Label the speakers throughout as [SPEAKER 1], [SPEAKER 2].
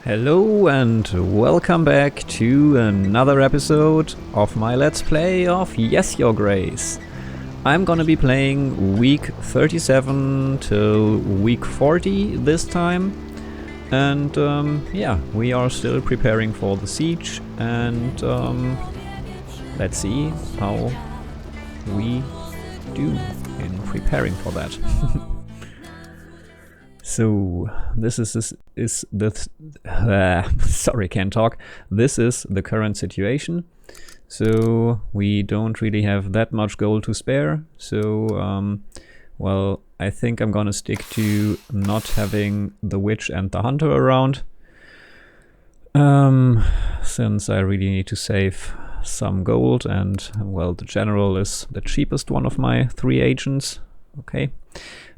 [SPEAKER 1] Hello and welcome back to another episode of my Let's Play of Yes Your Grace. I'm gonna be playing week 37 till week 40 this time, and yeah, we are still preparing for the siege, and let's see how we do in preparing for that. So this is sorry, can't talk. This is the current situation. So we don't really have that much gold to spare. So well, I think I'm gonna stick to not having the witch and the hunter around, since I really need to save some gold, and well, the general is the cheapest one of my three agents. Okay.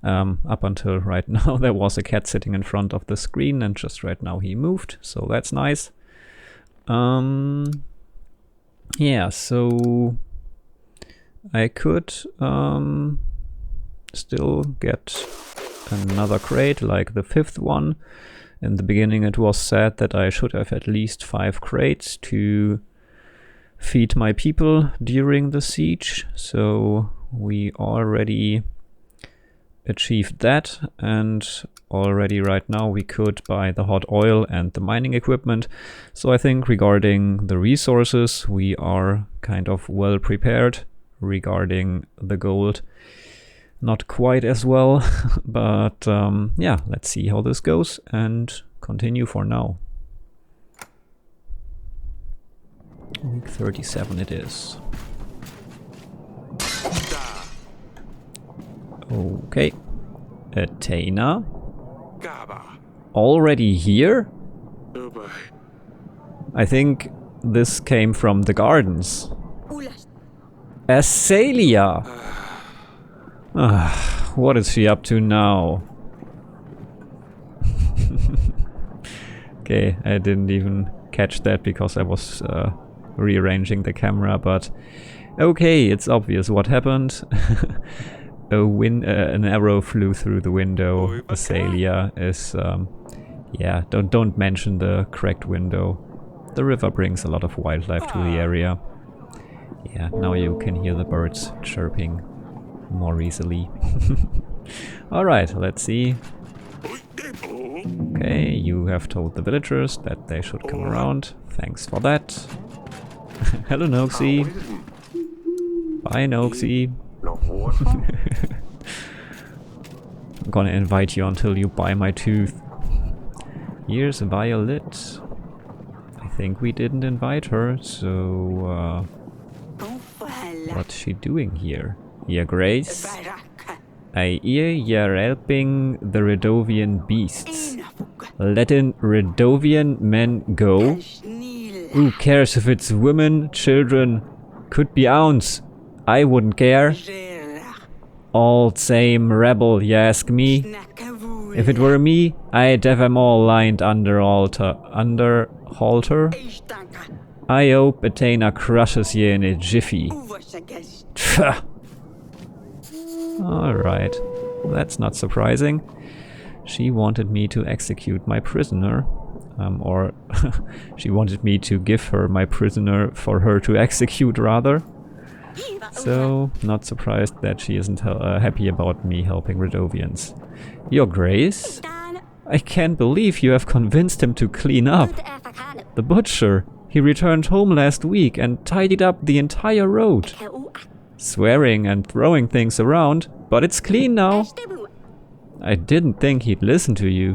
[SPEAKER 1] Up until right now there was a cat sitting in front of the screen, and just right now he moved, so that's nice. Yeah, so I could still get another crate like the fifth one. In the beginning it was said that I should have at least 5 crates to feed my people during the siege, so we already achieved that, and already right now we could buy the hot oil and the mining equipment. So I think regarding the resources we are kind of well prepared. Regarding the gold, not quite as well, but yeah, let's see how this goes and continue for now. Week 37 it is. Okay, Athena, already here? I think this came from the gardens. Asalia! What is she up to now? Okay, I didn't even catch that because I was rearranging the camera, but okay, it's obvious what happened. An arrow flew through the window. Asalia is, yeah, don't mention the cracked window. The river brings a lot of wildlife to the area. Yeah, now you can hear the birds chirping more easily. Alright, let's see. Okay, you have told the villagers that they should come around. Thanks for that. Hello, Noxie. Bye, Noxie. I'm gonna invite you until you buy my tooth. Here's Violet. I think we didn't invite her, so what's she doing here? Your Grace? I hear you're helping the Radovian beasts. Letting Radovian men go? Who cares if it's women, children, could be ounce? I wouldn't care. All same rebel, you ask me? If it were me, I'd have them all lined under halter. I hope Athena crushes you in a jiffy. Alright, that's not surprising. She wanted me to execute my prisoner. Or she wanted me to give her my prisoner for her to execute, rather. So, not surprised that she isn't happy about me helping Radovians. Your Grace? I can't believe you have convinced him to clean up. The butcher, he returned home last week and tidied up the entire road. Swearing and throwing things around, but it's clean now. I didn't think he'd listen to you.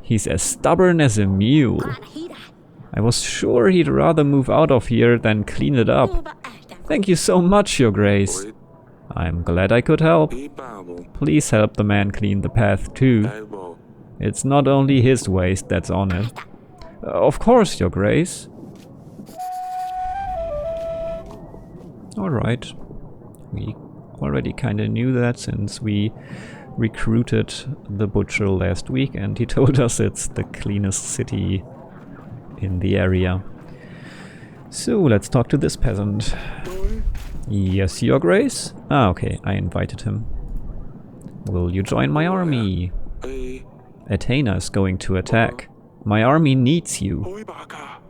[SPEAKER 1] He's as stubborn as a mule. I was sure he'd rather move out of here than clean it up. Thank you so much, Your Grace. I'm glad I could help. Please help the man clean the path too. It's not only his waste that's on it. Of course, Your Grace. Alright. We already kinda knew that since we recruited the butcher last week, and he told us it's the cleanest city in the area. So let's talk to this peasant. Yes, Your Grace? Ah, okay, I invited him. Will you join my army? Athena is going to attack. My army needs you.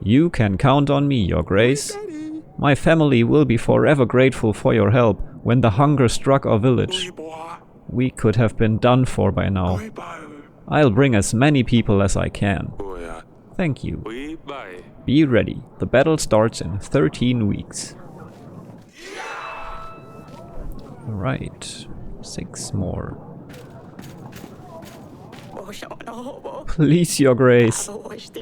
[SPEAKER 1] You can count on me, Your Grace. My family will be forever grateful for your help when the hunger struck our village. We could have been done for by now. I'll bring as many people as I can. Thank you. Be ready. The battle starts in 13 weeks. Right. 6 more. Please, Your Grace.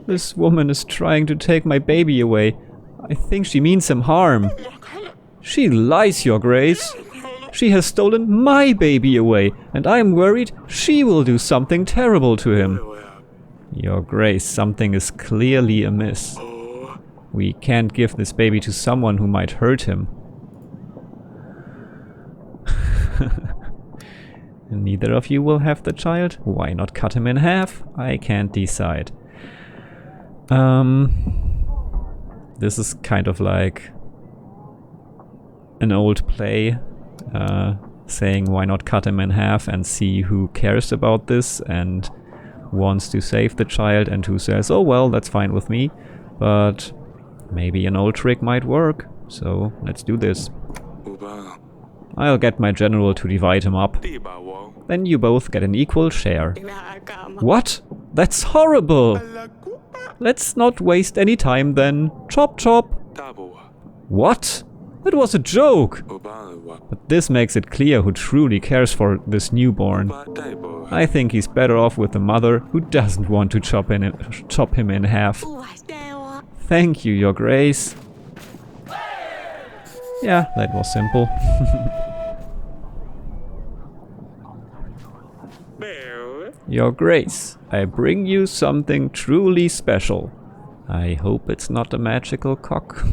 [SPEAKER 1] This woman is trying to take my baby away. I think she means him harm. She lies, Your Grace. She has stolen my baby away, and I'm worried she will do something terrible to him. Your Grace, something is clearly amiss. We can't give this baby to someone who might hurt him. Neither of you will have the child? Why not cut him in half? I can't decide. This is kind of like an old play, saying why not cut him in half and see who cares about this and wants to save the child and who says, oh well, that's fine with me. But maybe an old trick might work, so let's do this. I'll get my general to divide him up. Then you both get an equal share. What? That's horrible! Let's not waste any time then. Chop chop! What? That was a joke! But this makes it clear who truly cares for this newborn. I think he's better off with the mother who doesn't want to chop him in half. Thank you, Your Grace. Yeah, that was simple. Your Grace, I bring you something truly special. I hope it's not a magical cock.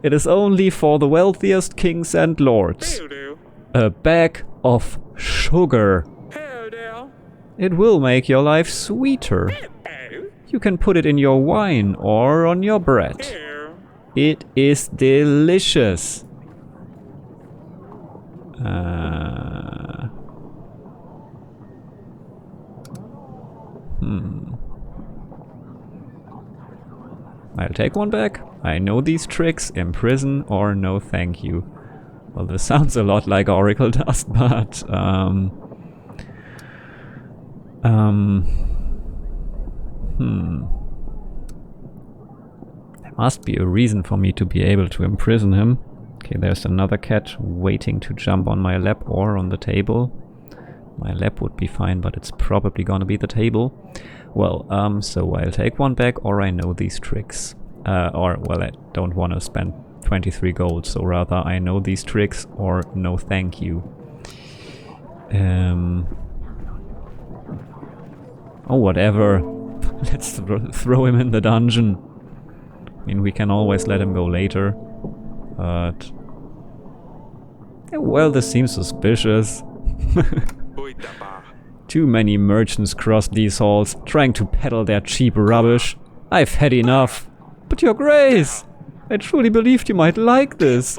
[SPEAKER 1] It is only for the wealthiest kings and lords. A bag of sugar. It will make your life sweeter. You can put it in your wine or on your bread. It is delicious. I'll take one back. I know these tricks. Imprison or no thank you. Well, this sounds a lot like Oracle Dust, but there must be a reason for me to be able to imprison him. Okay, there's another cat waiting to jump on my lap or on the table. My lap would be fine, but it's probably gonna be the table. Well, so I'll take one back, or I know these tricks. Or, well, I don't want to spend 23 gold, so rather I know these tricks, or no thank you. Oh, whatever. Let's throw him in the dungeon. I mean, we can always let him go later. But... well, this seems suspicious. Too many merchants cross these halls, trying to peddle their cheap rubbish. I've had enough. But Your Grace, I truly believed you might like this.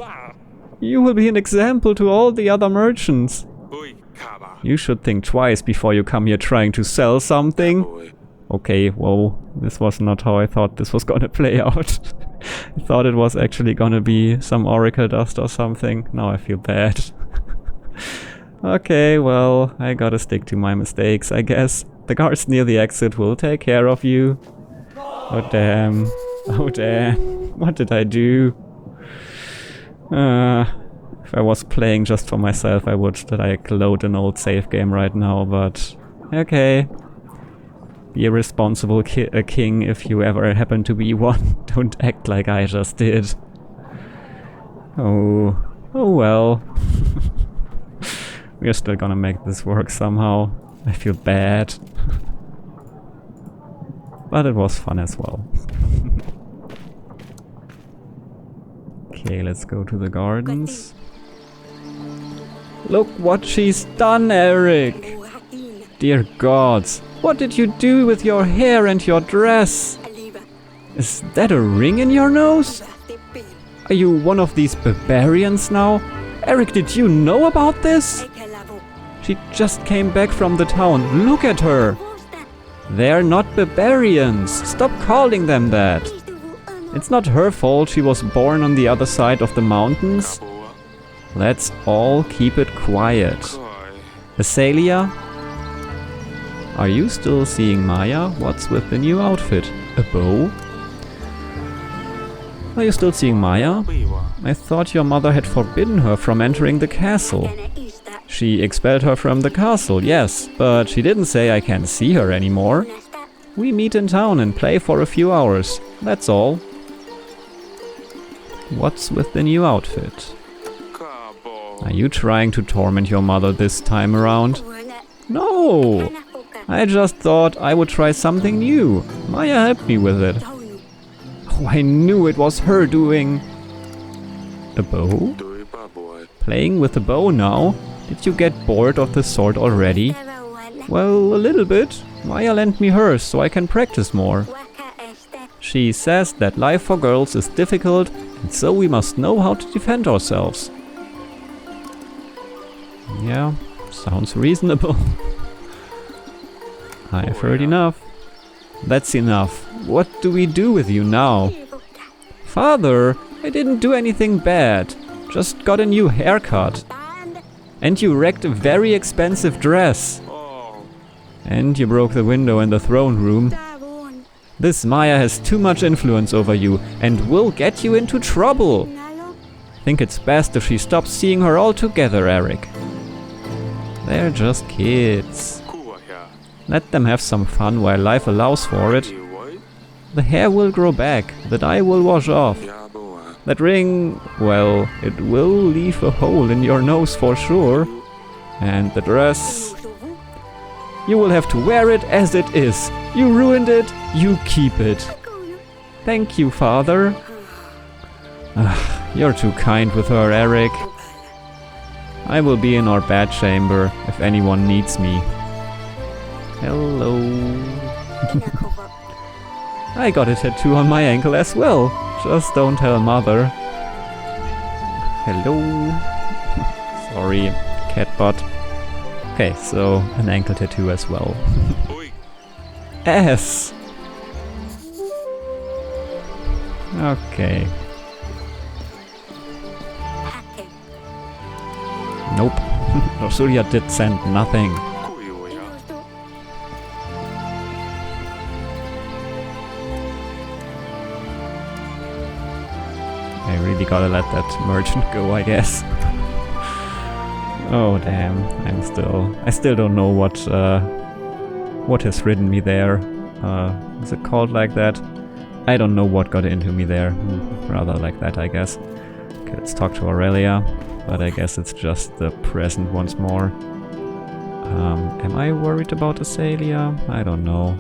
[SPEAKER 1] You will be an example to all the other merchants. You should think twice before you come here trying to sell something. Okay, well, this was not how I thought this was gonna play out. I thought it was actually gonna be some Oracle Dust or something. Now I feel bad. Okay, well, I gotta stick to my mistakes, I guess. The guards near the exit will take care of you. Oh damn. Oh damn. What did I do? If I was playing just for myself, I would like load an old save game right now, but... okay. Be a responsible king if you ever happen to be one. Don't act like I just did. Oh well. We're still gonna make this work somehow. I feel bad. But it was fun as well. Okay, let's go to the gardens. Look what she's done, Eric! Dear gods, what did you do with your hair and your dress? Is that a ring in your nose? Are you one of these barbarians now? Eric, did you know about this? She just came back from the town. Look at her! They're not barbarians. Stop calling them that. It's not her fault she was born on the other side of the mountains. Let's all keep it quiet. Asalia? Are you still seeing Maya? What's with the new outfit? A bow? Are you still seeing Maya? I thought your mother had forbidden her from entering the castle. She expelled her from the castle, yes, but she didn't say I can't see her anymore. We meet in town and play for a few hours, that's all. What's with the new outfit? Are you trying to torment your mother this time around? No! I just thought I would try something new. Maya helped me with it. Oh, I knew it was her doing. A bow? Playing with a bow now? Did you get bored of the sword already? Well, a little bit. Maya lent me hers so I can practice more. She says that life for girls is difficult and so we must know how to defend ourselves. Yeah, sounds reasonable. I've heard enough. That's enough. What do we do with you now? Father, I didn't do anything bad. Just got a new haircut. And you wrecked a very expensive dress. And you broke the window in the throne room. This Maya has too much influence over you and will get you into trouble. Think it's best if she stops seeing her altogether, Eric. They're just kids. Let them have some fun while life allows for it. The hair will grow back, the dye will wash off. That ring, well, it will leave a hole in your nose for sure. And the dress... You will have to wear it as it is. You ruined it, you keep it. Thank you, Father. You're too kind with her, Eric. I will be in our bed chamber if anyone needs me. Hello. I got a tattoo on my ankle as well. Just don't tell Mother. Hello. Sorry, catbot. Okay, so an ankle tattoo as well. S. Okay. Nope. Rosuria did send nothing. I really gotta let that merchant go, I guess. Oh damn, I still don't know what has ridden me there. Is it called like that? I don't know what got into me there. Rather like that, I guess. Okay, let's talk to Aurelia, but I guess it's just the present once more. Am I worried about Asalia? I don't know.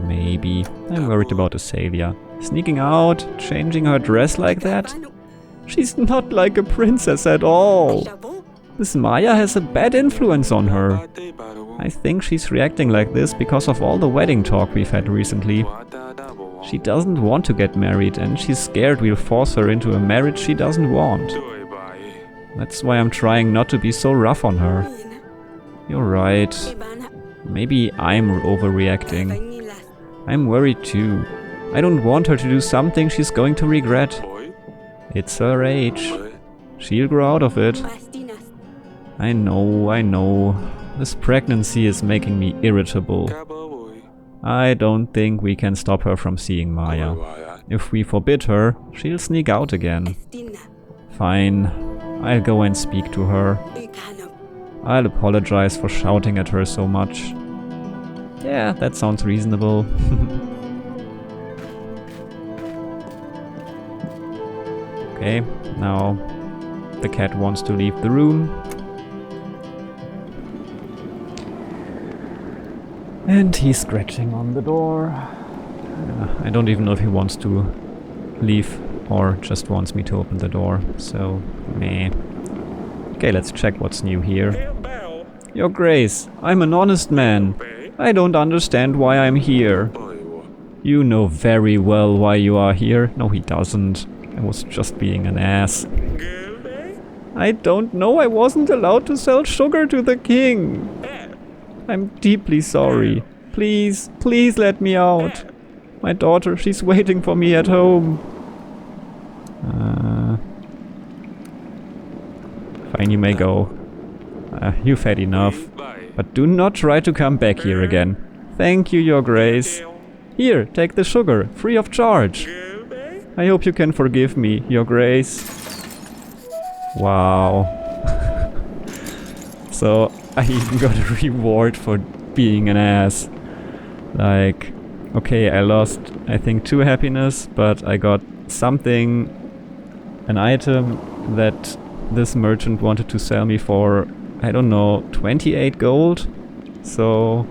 [SPEAKER 1] Maybe. I'm worried about Asalia. Sneaking out, changing her dress like that? She's not like a princess at all. This Maya has a bad influence on her. I think she's reacting like this because of all the wedding talk we've had recently. She doesn't want to get married and she's scared we'll force her into a marriage she doesn't want. That's why I'm trying not to be so rough on her. You're right. Maybe I'm overreacting. I'm worried too. I don't want her to do something she's going to regret. It's her age. She'll grow out of it. I know. This pregnancy is making me irritable. I don't think we can stop her from seeing Maya. If we forbid her, she'll sneak out again. Fine. I'll go and speak to her. I'll apologize for shouting at her so much. Yeah, that sounds reasonable. Okay, now the cat wants to leave the room. And he's scratching on the door. I don't even know if he wants to leave or just wants me to open the door, so meh. Okay, let's check what's new here. Your Grace, I'm an honest man. I don't understand why I'm here. You know very well why you are here. No, he doesn't. I was just being an ass. I don't know, I wasn't allowed to sell sugar to the king. I'm deeply sorry. Please, please let me out. My daughter, she's waiting for me at home. Fine, you may go. You've had enough. But do not try to come back here again. Thank you, Your Grace. Here, take the sugar, free of charge. I hope you can forgive me, Your Grace. Wow. So, I even got a reward for being an ass. Like, okay, I lost, I think, 2 happiness, but I got something, an item that this merchant wanted to sell me for, I don't know, 28 gold? So,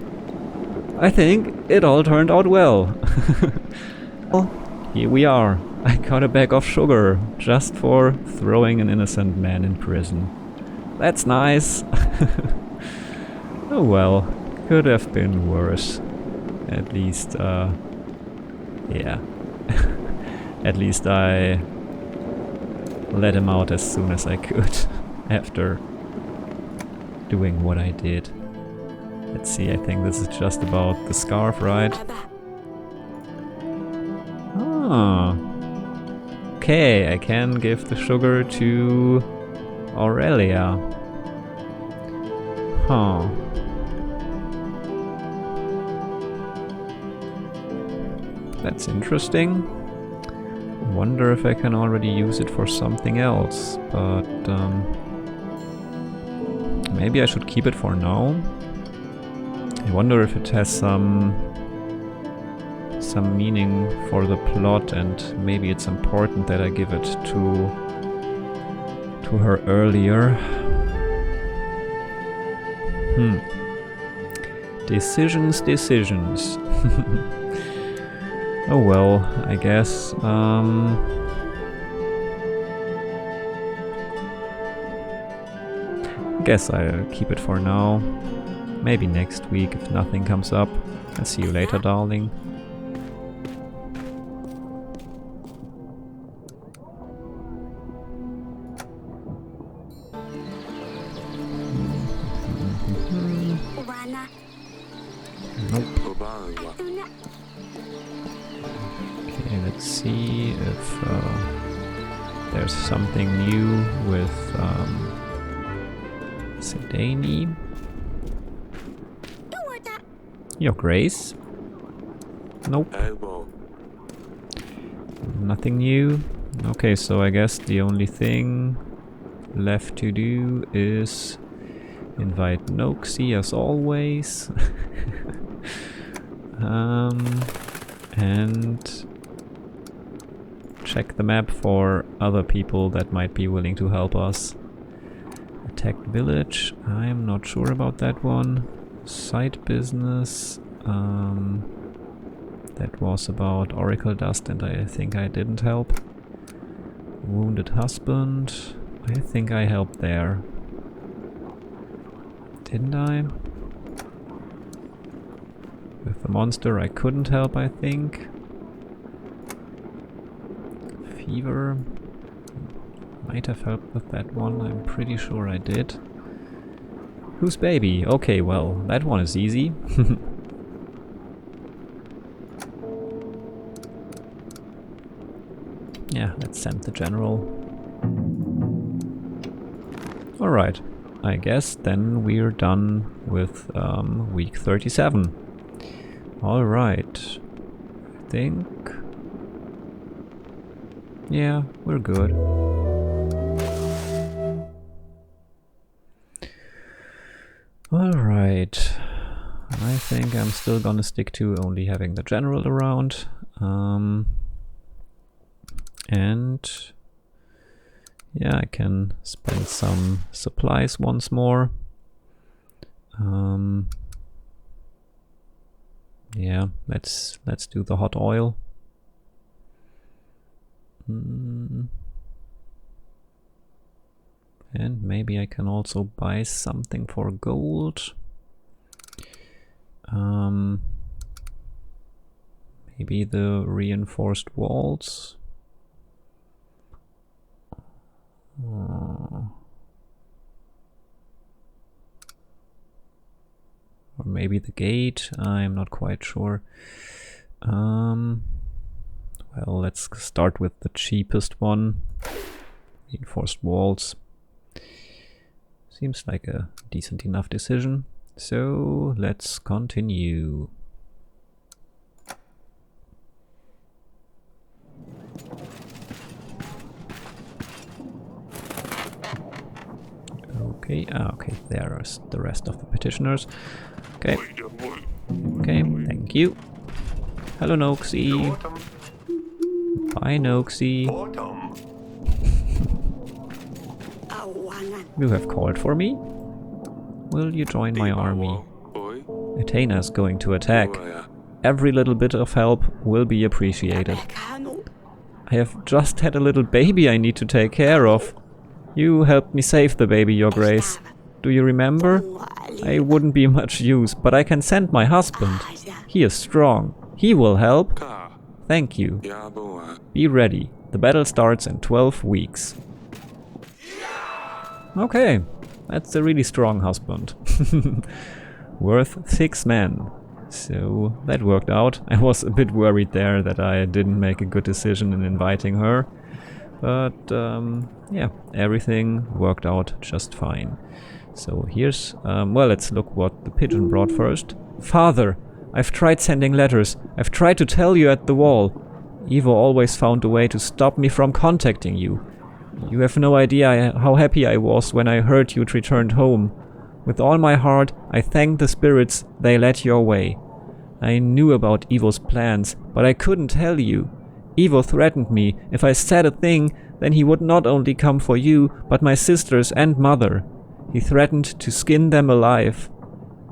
[SPEAKER 1] I think it all turned out well. Well, here we are. I got a bag of sugar, just for throwing an innocent man in prison. That's nice. Oh well, could have been worse. At least, yeah. At least I let him out as soon as I could after doing what I did. Let's see, I think this is just about the scarf, right? Ah. Okay, I can give the sugar to Aurelia. Huh. That's interesting. Wonder if I can already use it for something else, but maybe I should keep it for now. I wonder if it has some meaning for the plot, and maybe it's important that I give it to her earlier. Decisions. Oh well, I guess. Guess I'll keep it for now. Maybe next week if nothing comes up. I'll see you later, darling. Nope. Okay, let's see if there's something new with Cedani. Your Grace? Nope. Nothing new. Okay, so I guess the only thing left to do is invite Noxie as always. And check the map for other people that might be willing to help us. Attacked village, I'm not sure about that one. Side business, that was about Oracle Dust and I think I didn't help. Wounded husband, I think I helped there. Didn't I? With the monster I couldn't help, I think. Fever. Might have helped with that one, I'm pretty sure I did. Whose baby? Okay, well, that one is easy. Yeah, let's send the general. Alright, I guess then we're done with week 37. Alright, I think... yeah, we're good. Alright, I think I'm still gonna stick to only having the general around. And yeah, I can spend some supplies once more. Yeah, let's do the hot oil. And maybe I can also buy something for gold. Maybe the reinforced walls. Or maybe the gate. I'm not quite sure. Well, let's start with the cheapest one. Reinforced walls. Seems like a decent enough decision. So let's continue. Okay, okay, there are the rest of the petitioners. Okay. Okay, thank you. Hello, Noxie. Bye, Noxie. You have called for me? Will you join my army? Athena is going to attack. Every little bit of help will be appreciated. I have just had a little baby I need to take care of. You helped me save the baby, Your Grace. Do you remember? I wouldn't be much use, but I can send my husband. He is strong. He will help. Thank you. Be ready. The battle starts in 12 weeks. Okay, that's a really strong husband. Worth 6 men. So that worked out. I was a bit worried there that I didn't make a good decision in inviting her. But yeah, everything worked out just fine. So here's, well, let's look what the pigeon brought first. Father, I've tried sending letters. I've tried to tell you at the wall. Ivo always found a way to stop me from contacting you. You have no idea how happy I was when I heard you'd returned home. With all my heart, I thank the spirits they led your way. I knew about Ivo's plans, but I couldn't tell you. Ivo threatened me. If I said a thing, then he would not only come for you, but my sisters and mother. He threatened to skin them alive.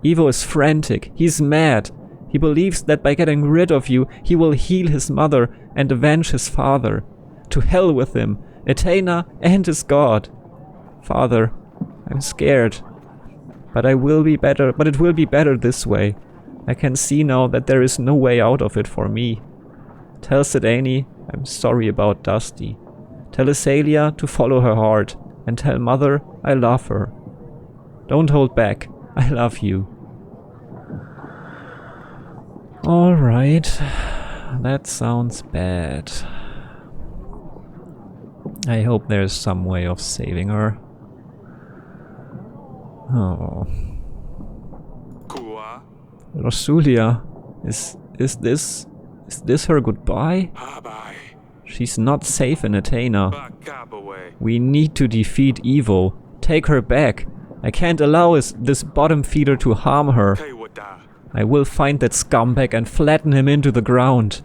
[SPEAKER 1] Ivo is frantic. He's mad. He believes that by getting rid of you, he will heal his mother and avenge his father. To hell with him, Athena and his god. Father, I'm scared. But it will be better this way. I can see now that there is no way out of it for me. Tell Cedani I'm sorry about Dusty. Tell Asalia to follow her heart. And tell Mother I love her. Don't hold back. I love you. Alright. That sounds bad. I hope there's some way of saving her. Oh. Rosulia, is this her goodbye? She's not safe in Athena. We need to defeat Ivo. Take her back. I can't allow this bottom feeder to harm her. I will find that scumbag and flatten him into the ground.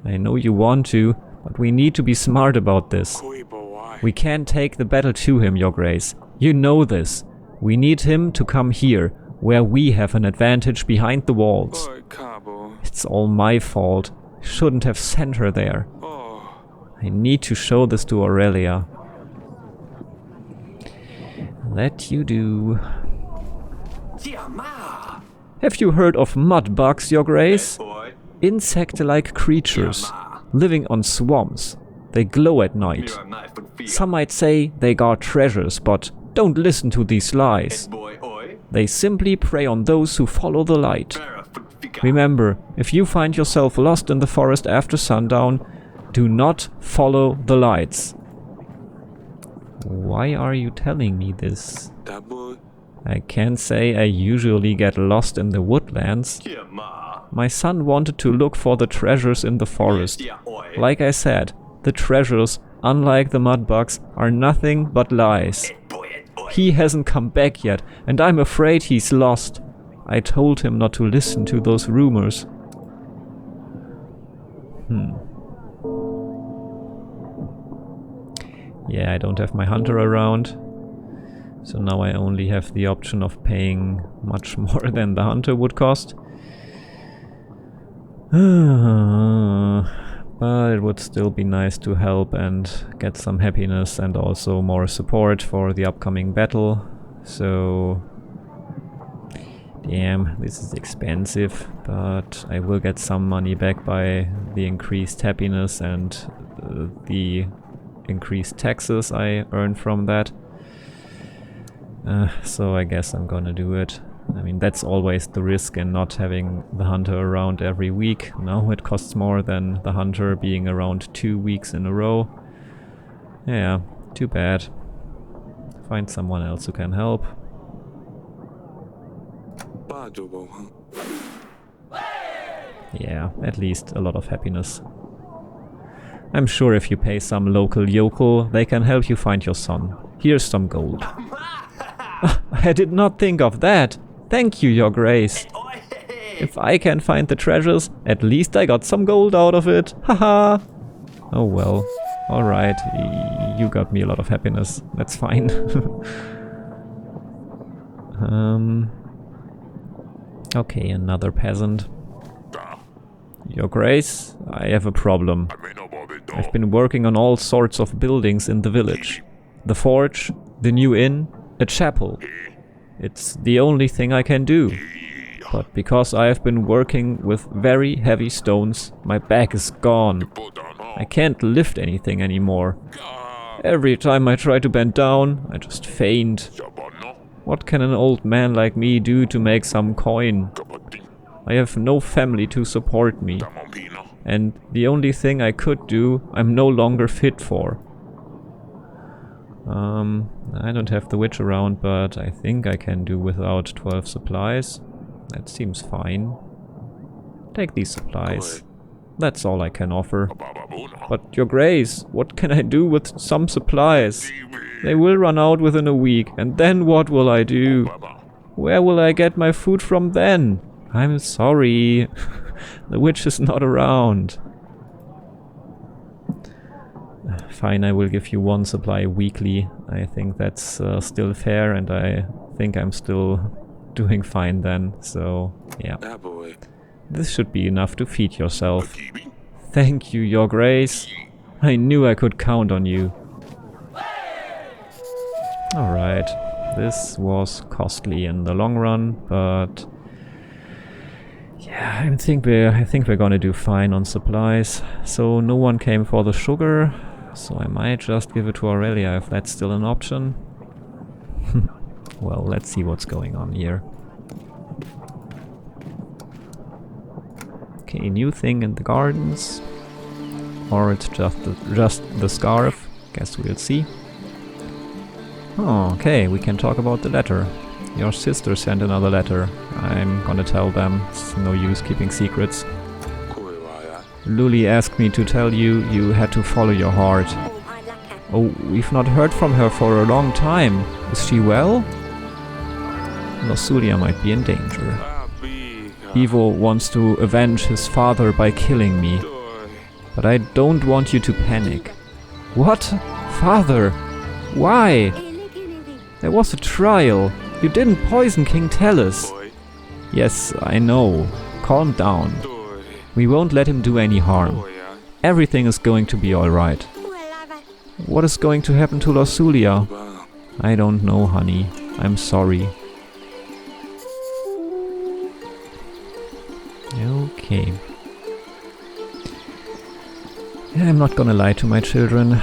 [SPEAKER 1] I know you want to, but we need to be smart about this. We can't take the battle to him, Your Grace. You know this. We need him to come here, where we have an advantage behind the walls. It's all my fault. I shouldn't have sent her there. I need to show this to Aurelia. That you do. Have you heard of mud bugs, Your Grace? Insect-like creatures, living on swamps. They glow at night. Some might say they guard treasures, but don't listen to these lies. They simply prey on those who follow the light. Remember, if you find yourself lost in the forest after sundown, do not follow the lights. Why are you telling me this? I can't say I usually get lost in the woodlands. My son wanted to look for the treasures in the forest. Like I said, the treasures, unlike the mudbugs, are nothing but lies. He hasn't come back yet, and I'm afraid he's lost. I told him not to listen to those rumors. Yeah, I don't have my hunter around. So now I only have the option of paying much more than the hunter would cost. But it would still be nice to help and get some happiness and also more support for the upcoming battle. So... damn, this is expensive, but I will get some money back by the increased happiness and the increased taxes I earn from that. So I guess I'm gonna do it. I mean, that's always the risk in not having the hunter around every week. Now it costs more than the hunter being around 2 weeks in a row. Yeah, too bad. Find someone else who can help. Yeah, at least a lot of happiness. I'm sure if you pay some local yokel, they can help you find your son. Here's some gold. I did not think of that. Thank you, Your Grace. If I can find the treasures, at least I got some gold out of it. Haha. Oh well. Alright, you got me a lot of happiness. That's fine. Okay, another peasant. Your Grace, I have a problem. I've been working on all sorts of buildings in the village. The forge, the new inn, a chapel. It's the only thing I can do. But because I have been working with very heavy stones, my back is gone. I can't lift anything anymore. Every time I try to bend down, I just faint. What can an old man like me do to make some coin? I have no family to support me. And the only thing I could do, I'm no longer fit for. I don't have the witch around, but I think I can do without 12 supplies. That seems fine. Take these supplies. That's all I can offer. But Your Grace, what can I do with some supplies? They will run out within a week, and then what will I do? Where will I get my food from then? I'm sorry. The witch is not around. Fine, I will give you 1 supply weekly. I think that's still fair, and I think I'm still doing fine then. So, yeah. This should be enough to feed yourself. Thank you, Your Grace. I knew I could count on you. Alright. This was costly in the long run, but... yeah, I think we're gonna do fine on supplies. So no one came for the sugar, so I might just give it to Aurelia if that's still an option. Well, let's see what's going on here. Okay, new thing in the gardens. Or it's just the scarf. Guess we'll see. Oh, okay, we can talk about the letter. Your sister sent another letter. I'm gonna tell them. It's no use keeping secrets. Luli asked me to tell you you had to follow your heart. Oh, we've not heard from her for a long time. Is she well? Asalia might be in danger. Ivo wants to avenge his father by killing me. But I don't want you to panic. What? Father? Why? There was a trial. You didn't poison King Tellus. Yes, I know. Calm down. We won't let him do any harm. Everything is going to be alright. What is going to happen to Asalia? I don't know, honey. I'm sorry. Okay. I'm not gonna lie to my children. I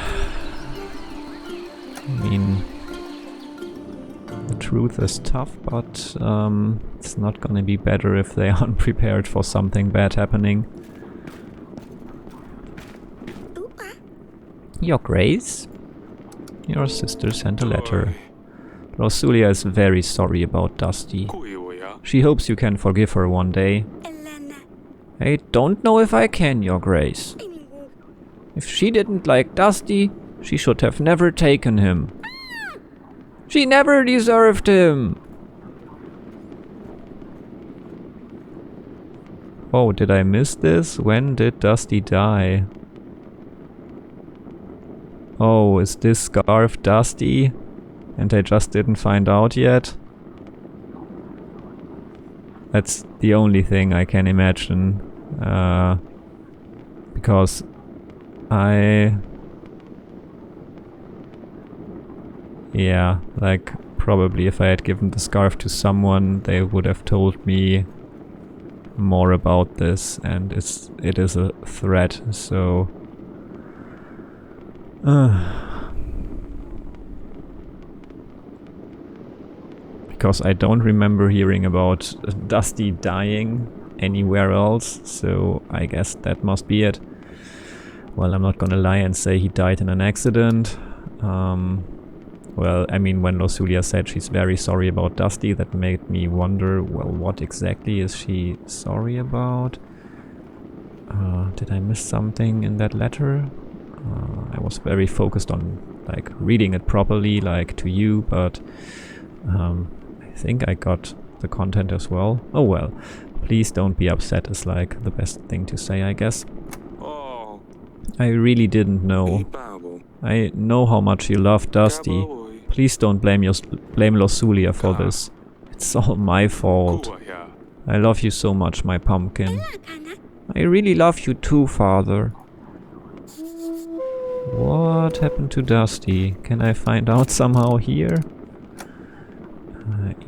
[SPEAKER 1] mean... the truth is tough, but it's not gonna be better if they aren't prepared for something bad happening. Your Grace? Your sister sent a letter. Asalia is very sorry about Dusty. She hopes you can forgive her one day. I don't know if I can, Your Grace. If she didn't like Dusty, she should have never taken him. She never deserved him! Oh, did I miss this? When did Dusty die? Oh, is this scarf Dusty? And I just didn't find out yet? That's the only thing I can imagine. Because yeah, like, probably if I had given the scarf to someone, they would have told me more about this, and it is a threat, so... because I don't remember hearing about Dusty dying anywhere else, so I guess that must be it. Well, I'm not gonna lie and say he died in an accident. Well, I mean, when Rosulia said she's very sorry about Dusty, that made me wonder, well, what exactly is she sorry about? Did I miss something in that letter? I was very focused on, like, reading it properly, like, to you, but I think I got the content as well. Oh well, please don't be upset is, like, the best thing to say, I guess. I really didn't know. I know how much you love Dusty. Please don't blame Rosulia for this. It's all my fault. I love you so much, my pumpkin. I really love you too, Father. What happened to Dusty? Can I find out somehow here?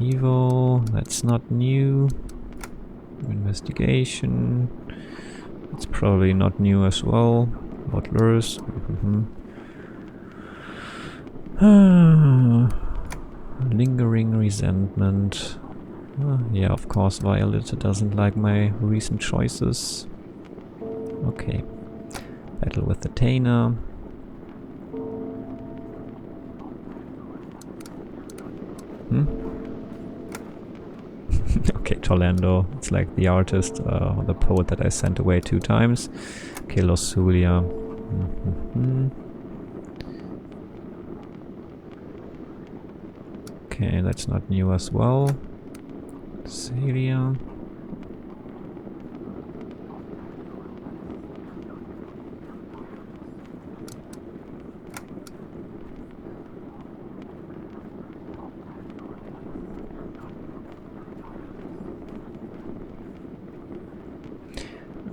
[SPEAKER 1] Evo, that's not new. Investigation. It's probably not new as well. Butler's. Lingering resentment. Yeah, of course, Violet doesn't like my recent choices. Okay. Battle with the Tainer. Okay, Tolando. It's like the artist, or the poet that I sent away 2 times. Okay, Rosulia. Okay, that's not new as well. Asalia.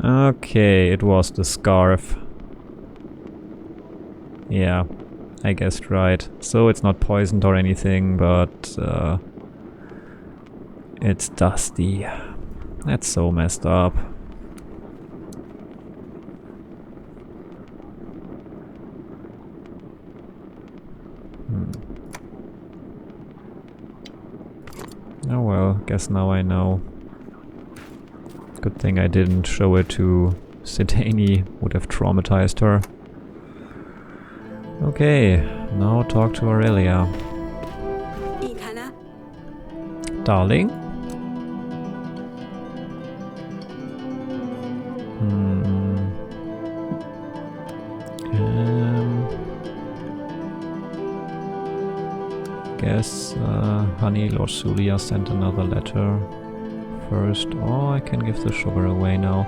[SPEAKER 1] Okay, it was the scarf. Yeah, I guessed right. So it's not poisoned or anything, but it's Dusty. That's so messed up. Oh well, guess now I know. Good thing I didn't show it to Cedani, would have traumatized her. Okay, now talk to Aurelia. Darling? Guess honey, Rosulia sent another letter first. Oh, I can give the sugar away now.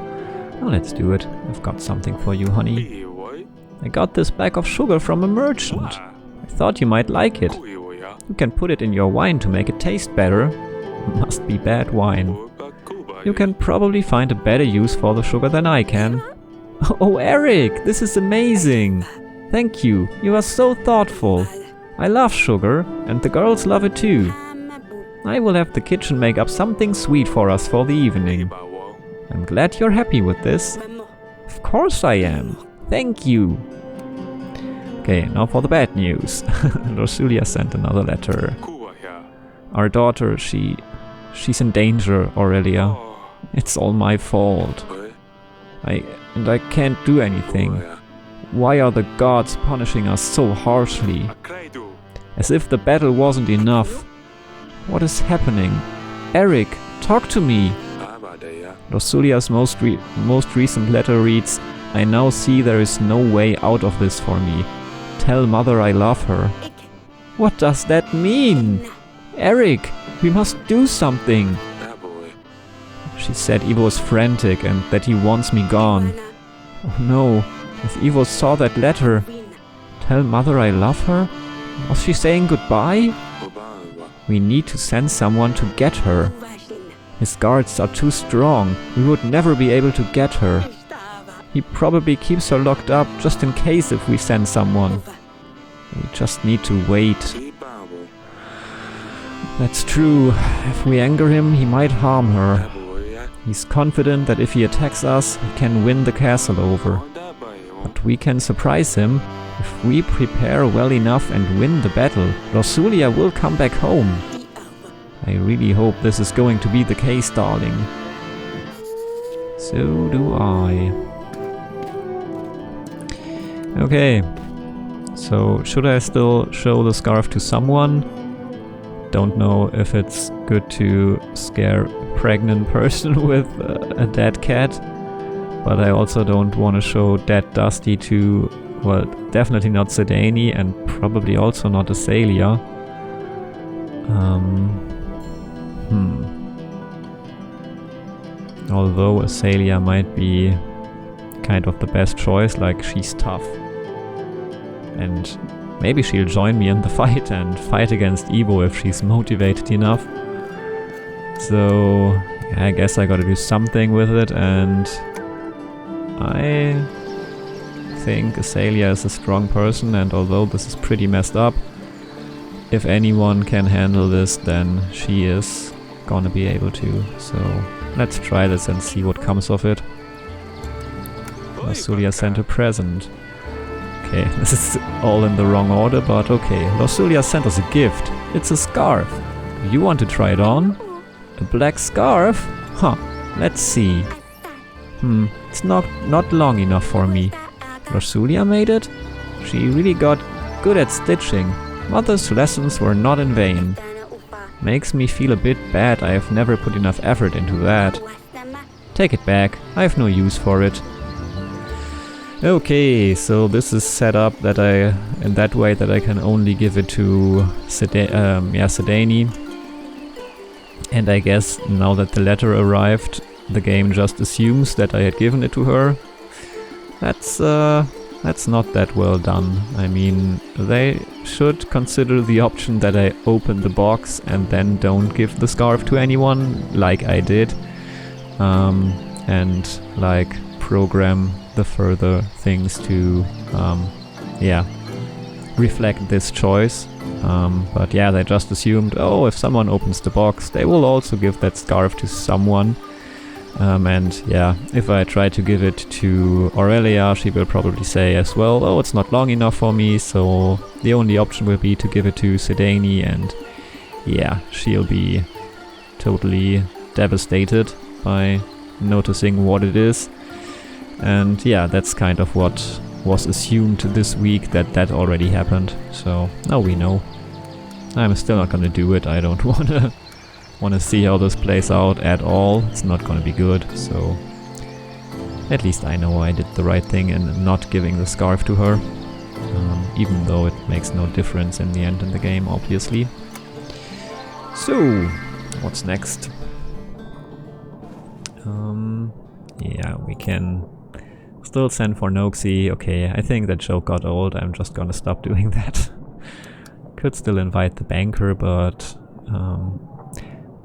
[SPEAKER 1] Oh, let's do it. I've got something for you, honey. I got this bag of sugar from a merchant. I thought you might like it. You can put it in your wine to make it taste better. Must be bad wine. You can probably find a better use for the sugar than I can. Oh, Eric, this is amazing. Thank you. You are so thoughtful. I love sugar, and the girls love it too. I will have the kitchen make up something sweet for us for the evening. I'm glad you're happy with this. Of course I am. Thank you. Okay, now for the bad news. Rosulia sent another letter. Our daughter, she's in danger, Aurelia. It's all my fault. I can't do anything. Why are the gods punishing us so harshly? As if the battle wasn't enough. What is happening? Eric, talk to me. Rosulia's most recent letter reads, I now see there is no way out of this for me. Tell mother I love her. What does that mean? Eric, we must do something. She said Ivo was frantic and that he wants me gone. Oh no, if Ivo saw that letter. Tell mother I love her? Was she saying goodbye? We need to send someone to get her. His guards are too strong. We would never be able to get her. He probably keeps her locked up just in case if we send someone. We just need to wait. That's true. If we anger him, he might harm her. He's confident that if he attacks us, he can win the castle over. But we can surprise him. If we prepare well enough and win the battle, Rosulia will come back home. I really hope this is going to be the case, darling. So do I. Okay. So, should I still show the scarf to someone? Don't know if it's good to scare a pregnant person with a dead cat. But I also don't want to show dead Dusty to, well, definitely not Cedani and probably also not Asalia. Although Asalia might be kind of the best choice, like she's tough. And maybe she'll join me in the fight and fight against Evo if she's motivated enough. So I guess I gotta do something with it, and I think Asalia is a strong person, and although this is pretty messed up, if anyone can handle this, then she is gonna be able to. So let's try this and see what comes of it. Losulia sent a present. Okay, this is all in the wrong order, but okay. Losulia sent us a gift. It's a scarf. Do you want to try it on? A black scarf? Huh, let's see. It's not long enough for me. Losulia made it? She really got good at stitching. Mother's lessons were not in vain. Makes me feel a bit bad I have never put enough effort into that. Take it back, I have no use for it. Okay, so this is set up that in that way that I can only give it to Cedani. And I guess now that the letter arrived, the game just assumes that I had given it to her. That's not that well done. I mean, they should consider the option that I open the box and then don't give the scarf to anyone, like I did, and like program the further things to, reflect this choice. But yeah, they just assumed, oh, if someone opens the box, they will also give that scarf to someone. And yeah, if I try to give it to Aurelia, she will probably say as well, oh, it's not long enough for me, so the only option will be to give it to Cedani, and yeah, she'll be totally devastated by noticing what it is. And yeah, that's kind of what was assumed this week, that already happened, so now we know. I'm still not gonna do it. I don't wanna see how this plays out at all. It's not gonna be good, so at least I know I did the right thing in not giving the scarf to her, even though it makes no difference in the end in the game, obviously. So, what's next? Yeah, we can still send for Noxie. Okay, I think that joke got old. I'm just gonna stop doing that. Could still invite the banker, but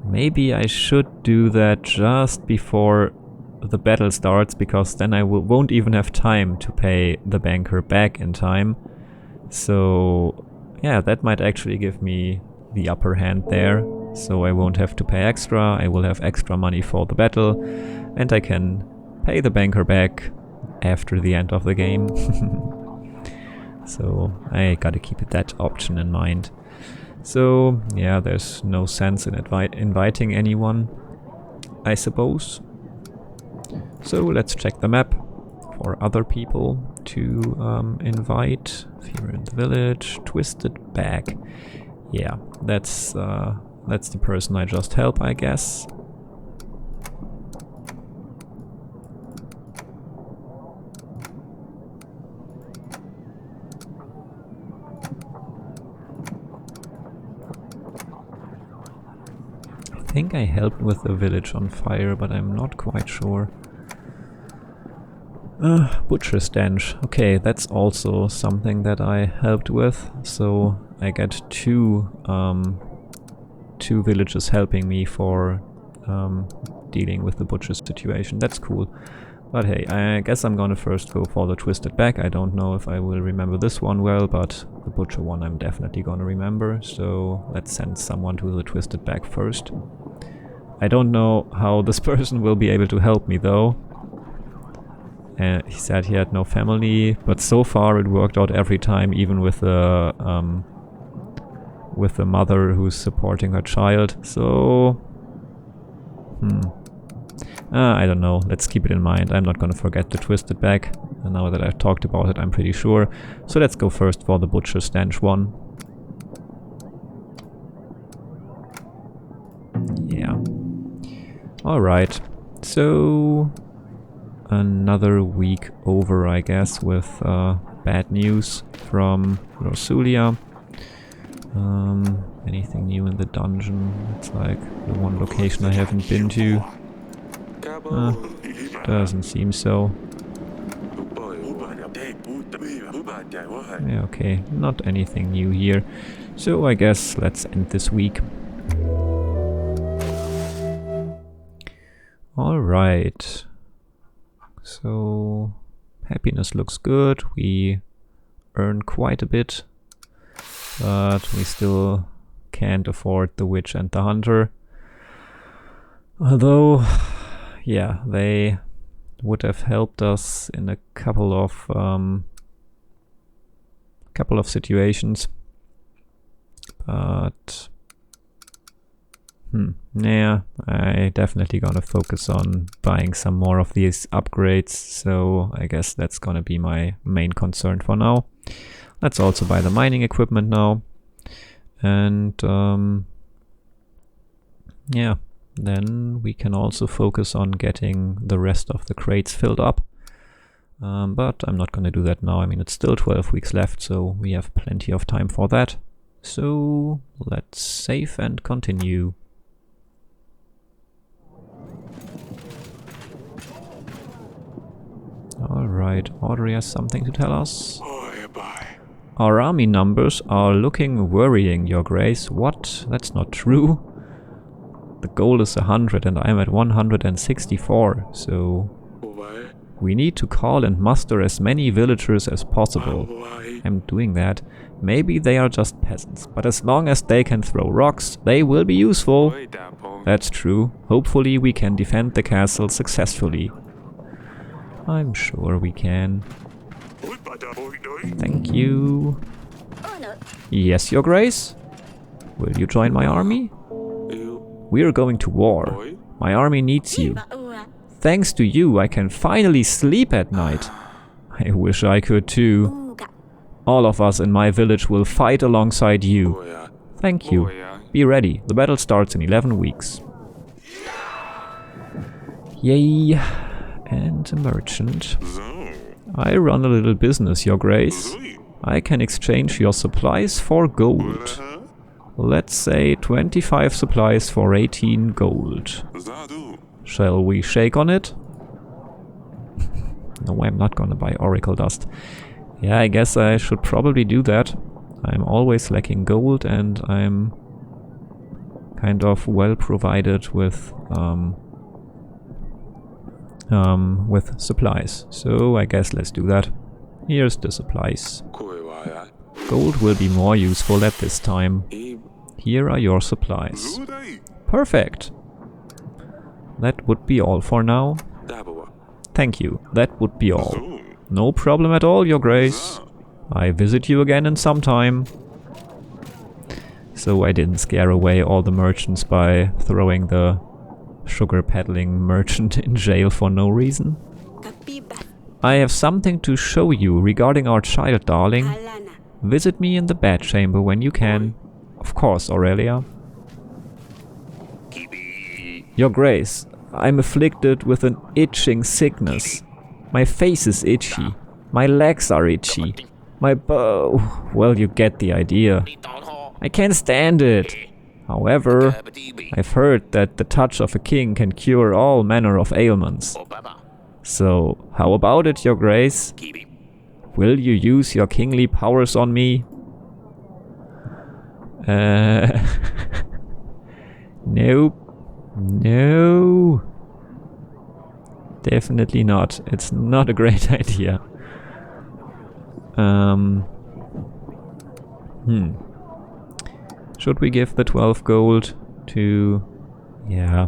[SPEAKER 1] maybe I should do that just before the battle starts, because then I won't even have time to pay the banker back in time. So yeah, that might actually give me the upper hand there. So I won't have to pay extra, I will have extra money for the battle, and I can pay the banker back after the end of the game. So I gotta keep that option in mind. So yeah, there's no sense in inviting anyone, I suppose. So let's check the map for other people to invite. Fear in the village, Twisted Bag. Yeah, that's the person I just helped, I guess. I think I helped with the village on fire, but I'm not quite sure. Butcher's Stench. Okay, that's also something that I helped with. So I get two villages helping me for dealing with the butcher's situation. That's cool. But hey, I guess I'm gonna first go for the Twisted Bag. I don't know if I will remember this one well, but the butcher one I'm definitely gonna remember. So let's send someone to the Twisted Bag first. I don't know how this person will be able to help me though. He said he had no family, but so far it worked out every time, even with the with the mother who's supporting her child. So... I don't know. Let's keep it in mind. I'm not gonna forget to twist it back. And now that I've talked about it, I'm pretty sure. So let's go first for the butcher stench one. Yeah. Alright. So... another week over, I guess, with bad news from Rosulia. Anything new in the dungeon? It's like the one location I haven't been to. Doesn't seem so. Yeah, okay, not anything new here. So I guess let's end this week. Alright. So happiness looks good. We earn quite a bit, but we still can't afford the witch and the hunter. Although, yeah, they would have helped us in a couple of situations, but yeah, I definitely gonna focus on buying some more of these upgrades, so I guess that's gonna be my main concern for now. Let's also buy the mining equipment now, and yeah, then we can also focus on getting the rest of the crates filled up. But I'm not gonna do that now. I mean, it's still 12 weeks left, so we have plenty of time for that. So let's save and continue. Alright, Audrey has something to tell us. Our army numbers are looking worrying, Your Grace. What? That's not true. The goal is 100 and I'm at 164, so... we need to call and muster as many villagers as possible. I'm doing that. Maybe they are just peasants, but as long as they can throw rocks, they will be useful. That's true. Hopefully we can defend the castle successfully. I'm sure we can. Thank you. Yes, Your Grace? Will you join my army? We are going to war. My army needs you. Thanks to you, I can finally sleep at night. I wish I could too. All of us in my village will fight alongside you. Thank you. Be ready. The battle starts in 11 weeks. Yay. And a merchant. I run a little business, Your Grace. I can exchange your supplies for gold. Let's say 25 supplies for 18 gold. Shall we shake on it? No, I'm not gonna buy oracle dust. Yeah, I guess I should probably do that. I'm always lacking gold and I'm kind of well provided with supplies. So I guess let's do that. Here's the supplies. Gold will be more useful at this time. Here are your supplies. Perfect. That would be all for now. Thank you. That would be all. No problem at all, Your Grace. I visit you again in some time. So I didn't scare away all the merchants by throwing the sugar peddling merchant in jail for no reason. I have something to show you regarding our child, darling. Visit me in the bedchamber when you can. Of course, Aurelia. Your Grace, I'm afflicted with an itching sickness. My face is itchy. My legs are itchy. My bow... well, you get the idea. I can't stand it. However, I've heard that the touch of a king can cure all manner of ailments. So, how about it, Your Grace? Will you use your kingly powers on me? Nope. No. Definitely not. It's not a great idea. Should we give the 12 gold to... yeah.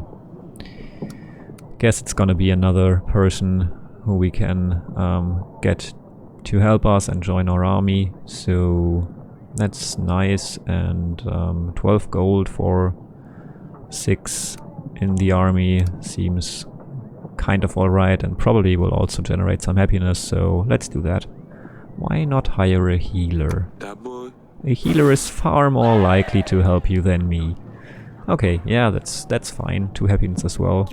[SPEAKER 1] Guess it's gonna be another person who we can get to help us and join our army. So That's nice, and 12 gold for 6 in the army seems kind of alright, and probably will also generate some happiness, so let's do that. Why not hire a healer? A healer is far more likely to help you than me. Okay, yeah, that's fine. 2 happiness as well.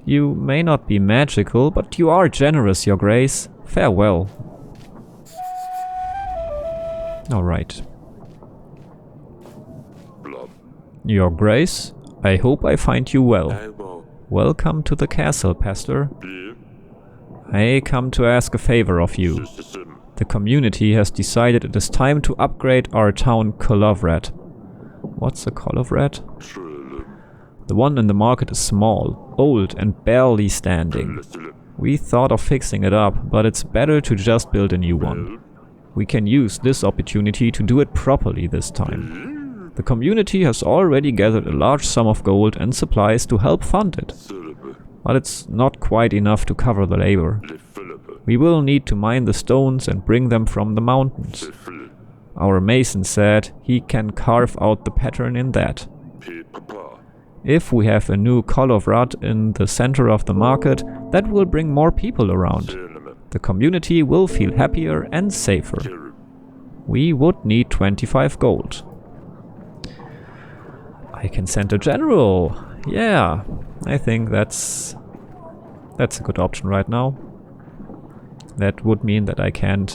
[SPEAKER 1] You may not be magical, but you are generous, Your Grace. Farewell. Alright. Your Grace, I hope I find you well. Welcome to the castle, Pastor. I come to ask a favor of you. The community has decided it is time to upgrade our town Kolovrat. What's a Kolovrat? The one in the market is small, old and barely standing. We thought of fixing it up, but it's better to just build a new one. We can use this opportunity to do it properly this time. The community has already gathered a large sum of gold and supplies to help fund it. But it's not quite enough to cover the labor. We will need to mine the stones and bring them from the mountains. Our mason said he can carve out the pattern in that. If we have a new Kolovrat in the center of the market, that will bring more people around. The community will feel happier and safer. We would need 25 gold. I can send a general. Yeah, I think that's a good option right now. That would mean that I can't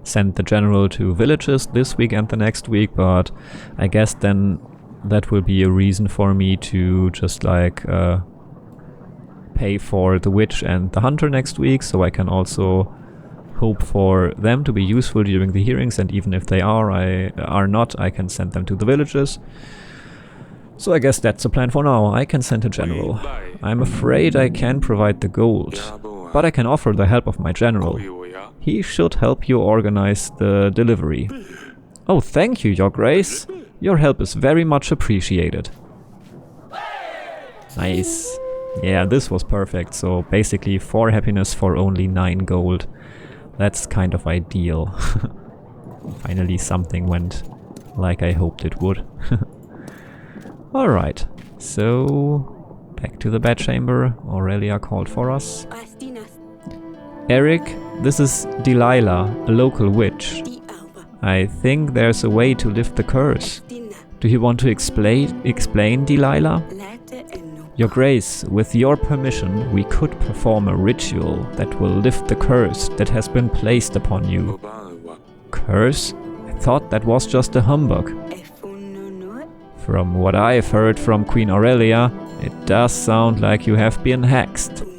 [SPEAKER 1] send the general to villages this week and the next week, but I guess then that will be a reason for me to just like pay for the witch and the hunter next week, so I can also hope for them to be useful during the hearings, and even if they are not, I can send them to the villages. So I guess that's the plan for now. I can send a general. I'm afraid I can't provide the gold, but I can offer the help of my general. He should help you organize the delivery. Oh, thank you, Your Grace. Your help is very much appreciated. Nice. Yeah, this was perfect. So basically 4 happiness for only 9 gold. That's kind of ideal. Finally something went like I hoped it would. Alright, so back to the bedchamber. Aurelia called for us. Eric, this is Delilah, a local witch. I think there's a way to lift the curse. Do you want to explain, Delilah? Your Grace, with your permission, we could perform a ritual that will lift the curse that has been placed upon you. Curse? I thought that was just a humbug. From what I've heard from Queen Aurelia, it does sound like you have been hexed.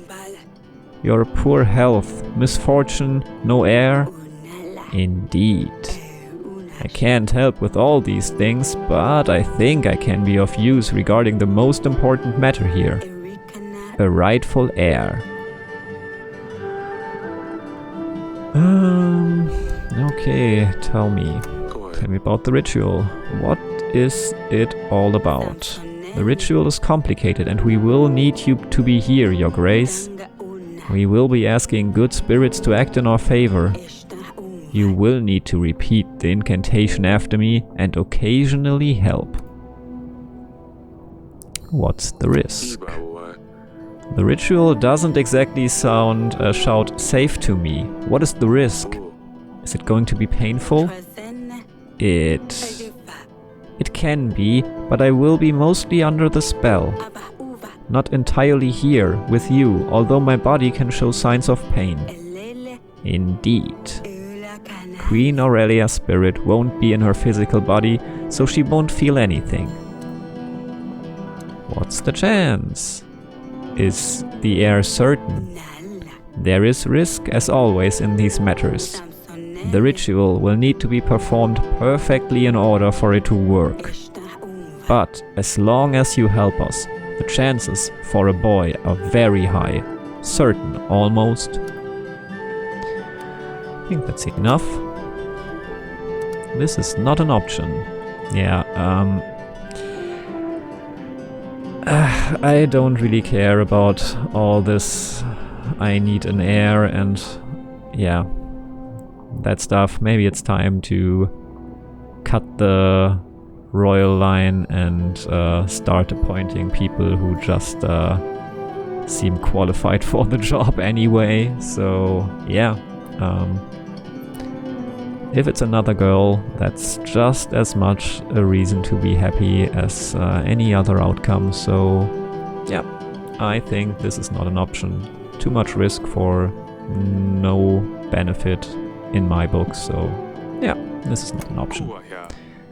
[SPEAKER 1] Your poor health, misfortune, no heir? Indeed. I can't help with all these things, but I think I can be of use regarding the most important matter here. A rightful heir. Okay, tell me about the ritual. What is it all about? The ritual is complicated and we will need you to be here, Your Grace. We will be asking good spirits to act in our favor. You will need to repeat the incantation after me and occasionally help. What's the risk? The ritual doesn't exactly shout safe to me. What is the risk? Is it going to be painful? It can be, but I will be mostly under the spell. Not entirely here, with you, although my body can show signs of pain. Indeed. Queen Aurelia's spirit won't be in her physical body, so she won't feel anything. What's the chance? Is the heir certain? There is risk, as always, in these matters. The ritual will need to be performed perfectly in order for it to work. But as long as you help us, the chances for a boy are very high. Certain, almost. I think that's enough. This is not an option. Yeah, I don't really care about all this. I need an heir and yeah. that stuff. Maybe it's time to cut the royal line and start appointing people who just seem qualified for the job anyway. So yeah, if it's another girl, that's just as much a reason to be happy as any other outcome. So yeah, I think this is not an option. Too much risk for no benefit in my book. So yeah, this is not an option.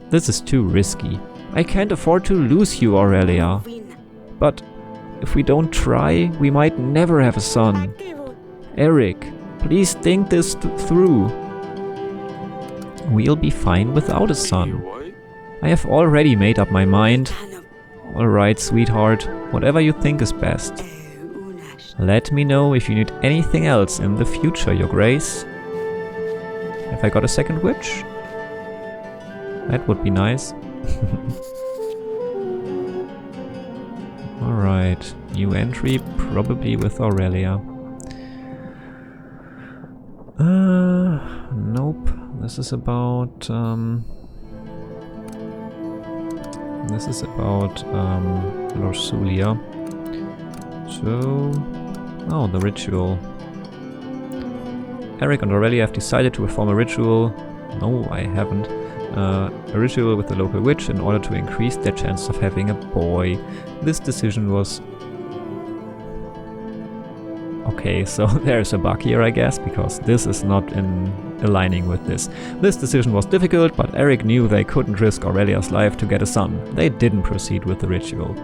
[SPEAKER 1] This is too risky. I can't afford to lose you, Aurelia. But if we don't try, we might never have a son. Eric, please think this through. We'll be fine without a son. I have already made up my mind. Alright, sweetheart, whatever you think is best. Let me know if you need anything else in the future, Your Grace. Have I got a second witch? That would be nice. Alright, new entry, probably with Aurelia. Nope. This is about Lorsulia. So, oh, the ritual. Eric and Aurelia have decided to perform a ritual. No, I haven't. A ritual with the local witch in order to increase their chances of having a boy. This decision was... Okay, so there's a bug here, I guess, because this is not in aligning with this. This decision was difficult, but Eric knew they couldn't risk Aurelia's life to get a son. They didn't proceed with the ritual.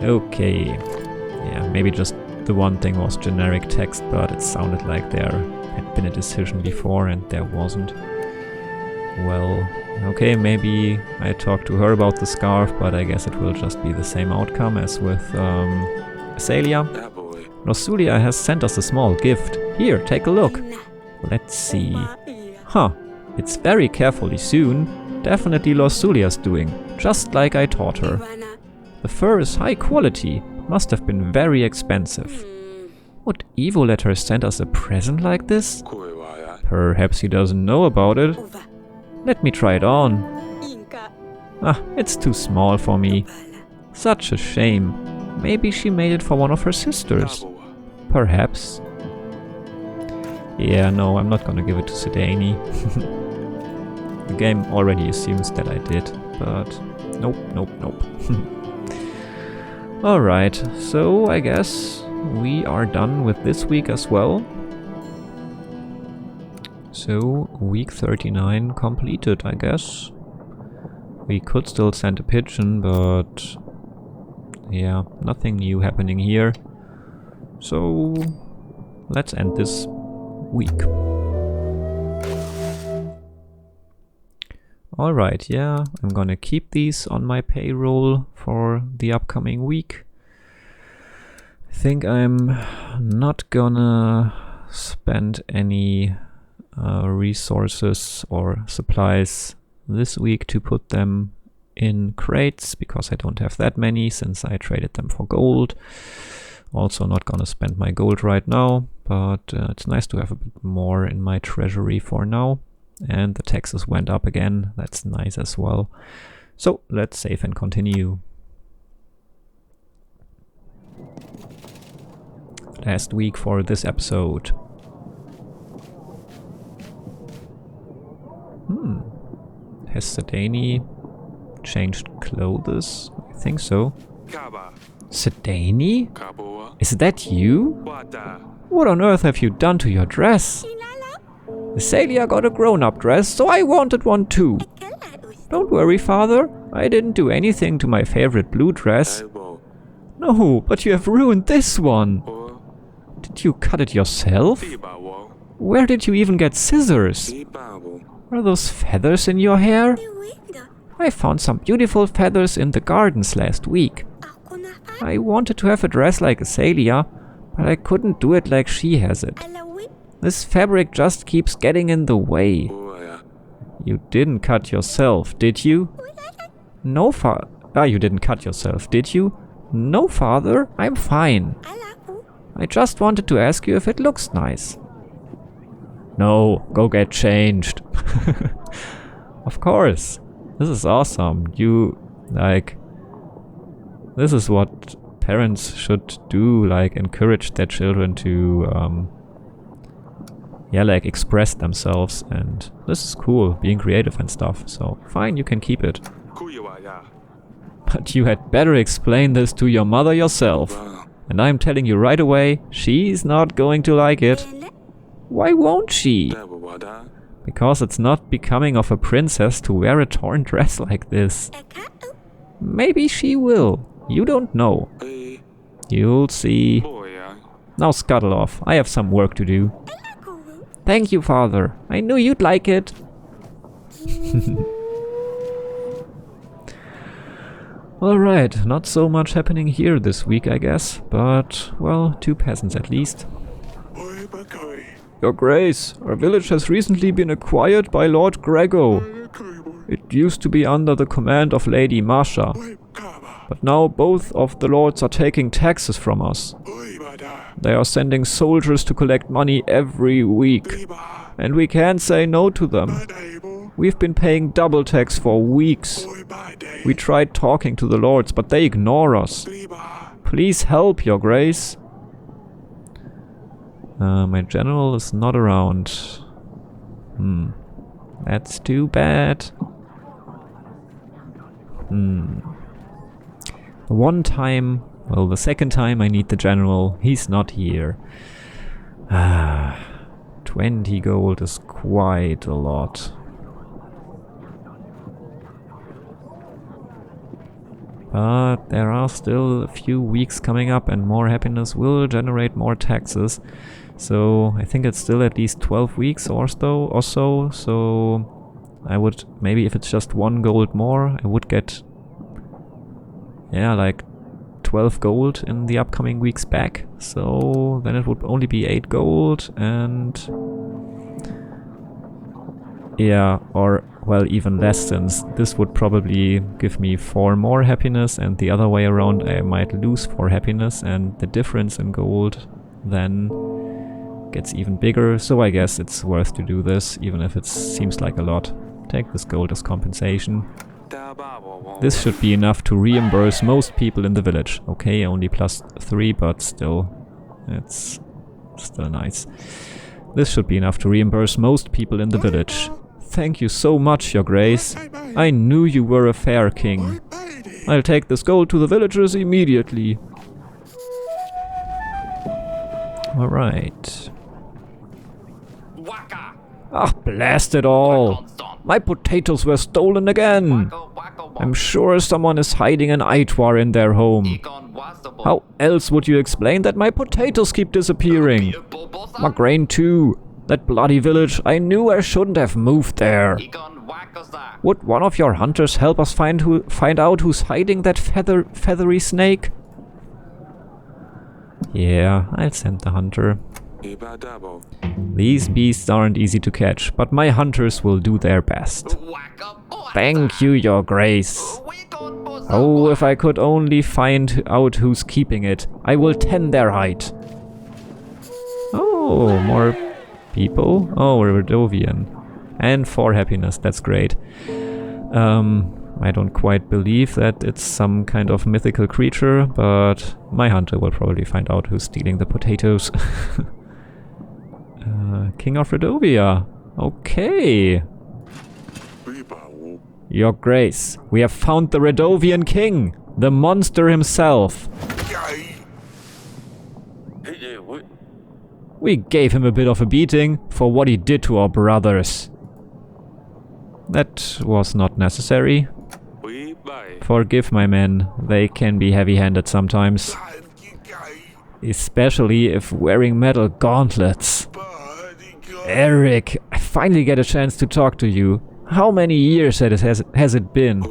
[SPEAKER 1] Okay. Yeah, maybe just the one thing was generic text, but it sounded like there had been a decision before and there wasn't. Well, okay, maybe I talked to her about the scarf, but I guess it will just be the same outcome as with Asalia. Lorsulia has sent us a small gift. Here, take a look. Let's see. Huh, it's very carefully sewn. Definitely Lorsulia's doing, just like I taught her. The fur is high quality, must have been very expensive. Would Evo let her send us a present like this? Perhaps he doesn't know about it. Let me try it on. Ah, it's too small for me. Such a shame. Maybe she made it for one of her sisters. Perhaps. Yeah, no, I'm not gonna give it to Cedani. The game already assumes that I did, but nope, nope, nope. Alright, so I guess we are done with this week as well. So, week 39 completed, I guess. We could still send a pigeon, but... yeah, nothing new happening here. So, let's end this week. Alright, yeah, I'm gonna keep these on my payroll for the upcoming week. I think I'm not gonna spend any resources or supplies this week to put them in crates, because I don't have that many since I traded them for gold. Also not gonna spend my gold right now, but it's nice to have a bit more in my treasury for now. And the taxes went up again, that's nice as well. So let's save and continue. Last week for this episode. Has Cedani changed clothes? I think so. Cedani? Is that you? What on earth have you done to your dress? Asalia got a grown-up dress, so I wanted one too. Don't worry, father. I didn't do anything to my favorite blue dress. No, but you have ruined this one. Did you cut it yourself? Where did you even get scissors? Are those feathers in your hair? I found some beautiful feathers in the gardens last week. I wanted to have a dress like Asalia, but I couldn't do it like she has it. This fabric just keeps getting in the way. You didn't cut yourself, did you? No, you didn't cut yourself, did you? No, father, I'm fine. I just wanted to ask you if it looks nice. No, go get changed. Of course. This is awesome. This is what parents should do, like, encourage their children to, express themselves, and this is cool, being creative and stuff, so fine, you can keep it. But you had better explain this to your mother yourself. And I'm telling you right away, she's not going to like it. Why won't she? Because it's not becoming of a princess to wear a torn dress like this. Maybe she will. You don't know. You'll see. Now scuttle off. I have some work to do. Thank you, father. I knew you'd like it. Alright, not so much happening here this week, I guess. But, well, 2 peasants at least. Your Grace, our village has recently been acquired by Lord Grego. It used to be under the command of Lady Masha. But now both of the lords are taking taxes from us. They are sending soldiers to collect money every week. And we can't say no to them. We've been paying double tax for weeks. We tried talking to the lords, but they ignore us. Please help, Your Grace. My general is not around. That's too bad. The second time I need the general, he's not here. 20 gold is quite a lot. But there are still a few weeks coming up and more happiness will generate more taxes. So I think it's still at least 12 weeks or so. So I would, maybe if it's just 1 gold more, I would get, yeah, like 12 gold in the upcoming weeks back. So then it would only be 8 gold and... yeah, or, well, even less, since this would probably give me 4 more happiness, and the other way around I might lose 4 happiness, and the difference in gold then gets even bigger, so I guess it's worth to do this, even if it seems like a lot. Take this gold as compensation. This should be enough to reimburse most people in the village. Okay, only +3, but still, it's still nice. This should be enough to reimburse most people in the village. Thank you so much, Your Grace. I knew you were a fair king. I'll take this gold to the villagers immediately. Alright. Ah, blast it all! My potatoes were stolen again! I'm sure someone is hiding an Aitwar in their home. How else would you explain that my potatoes keep disappearing? My grain too. That bloody village, I knew I shouldn't have moved there. Would one of your hunters help us find out who's hiding that feathery snake? Yeah, I'll send the hunter. These beasts aren't easy to catch, but my hunters will do their best. Thank you, Your Grace. Oh, if I could only find out who's keeping it, I will tend their height. Oh, more people. Oh, a Radovian. And 4 happiness, that's great. I don't quite believe that it's some kind of mythical creature, but my hunter will probably find out who's stealing the potatoes. King of Radovia. Okay. Your Grace, we have found the Radovian king, the monster himself. We gave him a bit of a beating for what he did to our brothers. That was not necessary. Forgive my men, they can be heavy-handed sometimes. Especially if wearing metal gauntlets. Eric, I finally get a chance to talk to you. How many years has it been?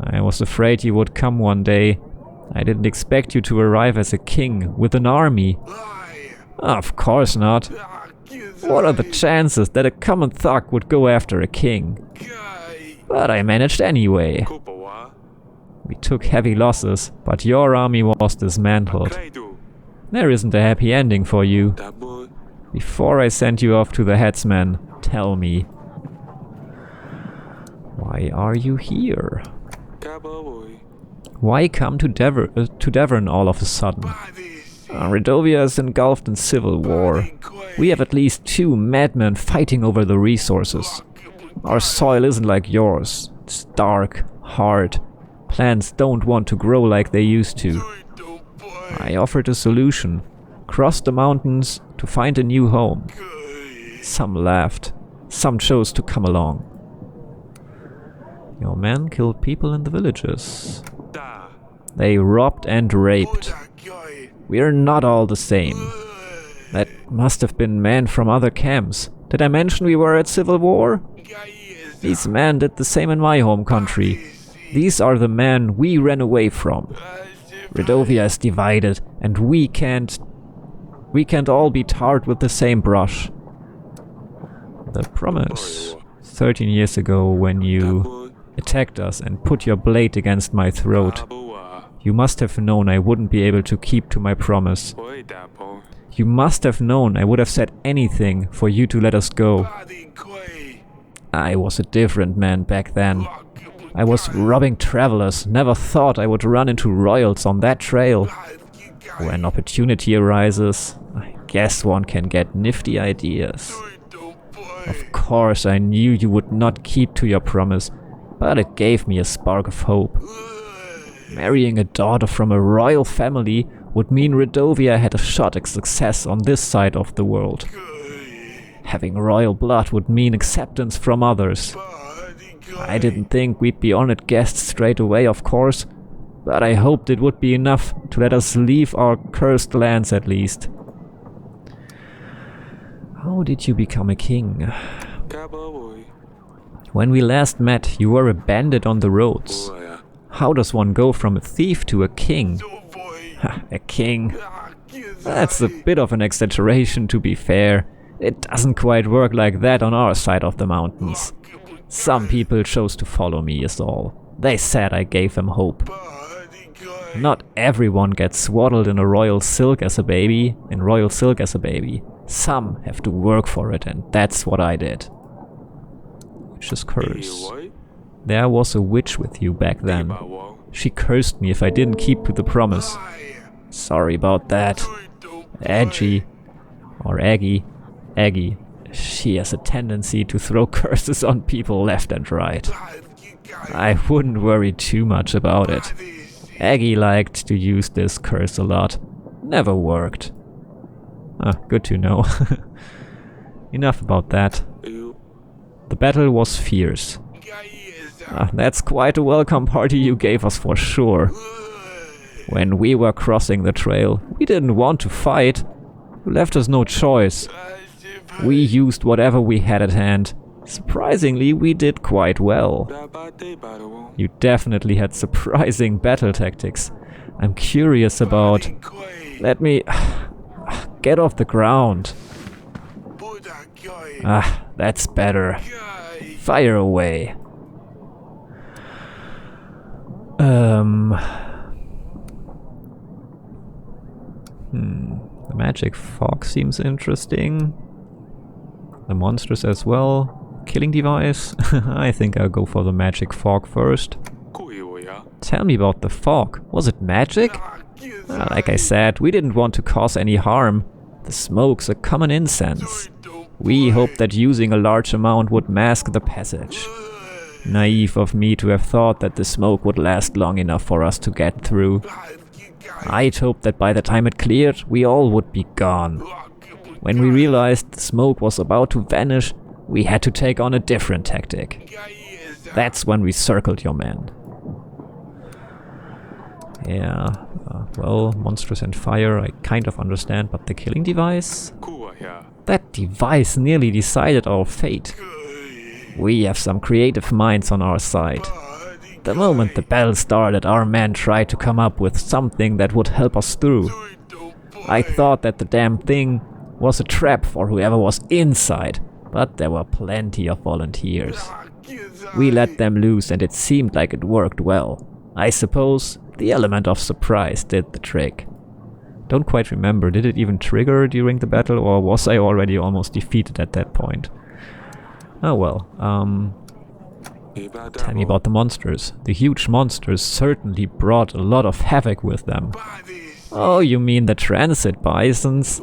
[SPEAKER 1] I was afraid you would come one day. I didn't expect you to arrive as a king with an army. Of course not. What are the chances that a common thug would go after a king? But I managed anyway. We took heavy losses, but your army was dismantled. There isn't a happy ending for you. Before I send you off to the headsman, tell me, why are you here? Why come to Devon all of a sudden? Radovia is engulfed in civil war. We have at least 2 madmen fighting over the resources. Our soil isn't like yours. It's dark, hard. Plants don't want to grow like they used to. I offered a solution. Crossed the mountains to find a new home. Some laughed. Some chose to come along. Your men killed people in the villages. They robbed and raped. We're not all the same. That must have been men from other camps. Did I mention we were at civil war? These men did the same in my home country. These are the men we ran away from. Radovia is divided, and we can't all be tarred with the same brush. The promise. 13 years ago, when you attacked us and put your blade against my throat, you must have known I wouldn't be able to keep to my promise. You must have known I would have said anything for you to let us go. I was a different man back then. I was robbing travelers, never thought I would run into royals on that trail. When opportunity arises, I guess one can get nifty ideas. Of course I knew you would not keep to your promise, but it gave me a spark of hope. Marrying a daughter from a royal family would mean Radovia had a shot at success on this side of the world. Having royal blood would mean acceptance from others. I didn't think we'd be honored guests straight away, of course, but I hoped it would be enough to let us leave our cursed lands at least. How did you become a king? When we last met, you were a bandit on the roads. How does one go from a thief to a king? A king? That's a bit of an exaggeration, to be fair. It doesn't quite work like that on our side of the mountains. Some people chose to follow me is all. They said I gave them hope. Not everyone gets swaddled in royal silk as a baby. Some have to work for it, and that's what I did. Witch's curse. There was a witch with you back then. She cursed me if I didn't keep to the promise. Sorry about that. Aggie. She has a tendency to throw curses on people left and right. I wouldn't worry too much about it. Aggie liked to use this curse a lot. Never worked. Good to know. Enough about that. The battle was fierce. That's quite a welcome party you gave us for sure. When we were crossing the trail, we didn't want to fight. You left us no choice. We used whatever we had at hand. Surprisingly, we did quite well. You definitely had surprising battle tactics. I'm curious about... Let me... Get off the ground. That's better. Fire away. The magic fog seems interesting. The monsters as well. Killing device? I think I'll go for the magic fog first. Tell me about the fog. Was it magic? Like I said, we didn't want to cause any harm. The smoke's a common incense. We hoped that using a large amount would mask the passage. Naive of me to have thought that the smoke would last long enough for us to get through. I'd hoped that by the time it cleared, we all would be gone. When we realized the smoke was about to vanish, we had to take on a different tactic. That's when we circled your men. Yeah, well, monsters and fire I kind of understand, but the killing device? That device nearly decided our fate. We have some creative minds on our side. The moment the battle started, our men tried to come up with something that would help us through. I thought that the damn thing was a trap for whoever was inside, but there were plenty of volunteers. We let them loose and it seemed like it worked well. I suppose the element of surprise did the trick. Don't quite remember. Did it even trigger during the battle, or was I already almost defeated at that point? Oh well. Tell me about the monsters. The huge monsters certainly brought a lot of havoc with them. Oh, you mean the transit bisons?